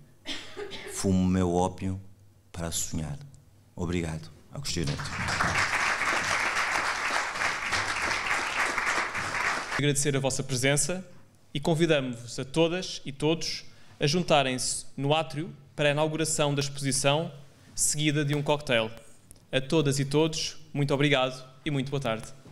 H: Fumo o meu ópio para sonhar. Obrigado, Agostinho Neto.
I: Agradecer a vossa presença e convidamos-vos a todas e todos a juntarem-se no átrio para a inauguração da exposição, seguida de um cocktail. A todas e todos, muito obrigado e muito boa tarde.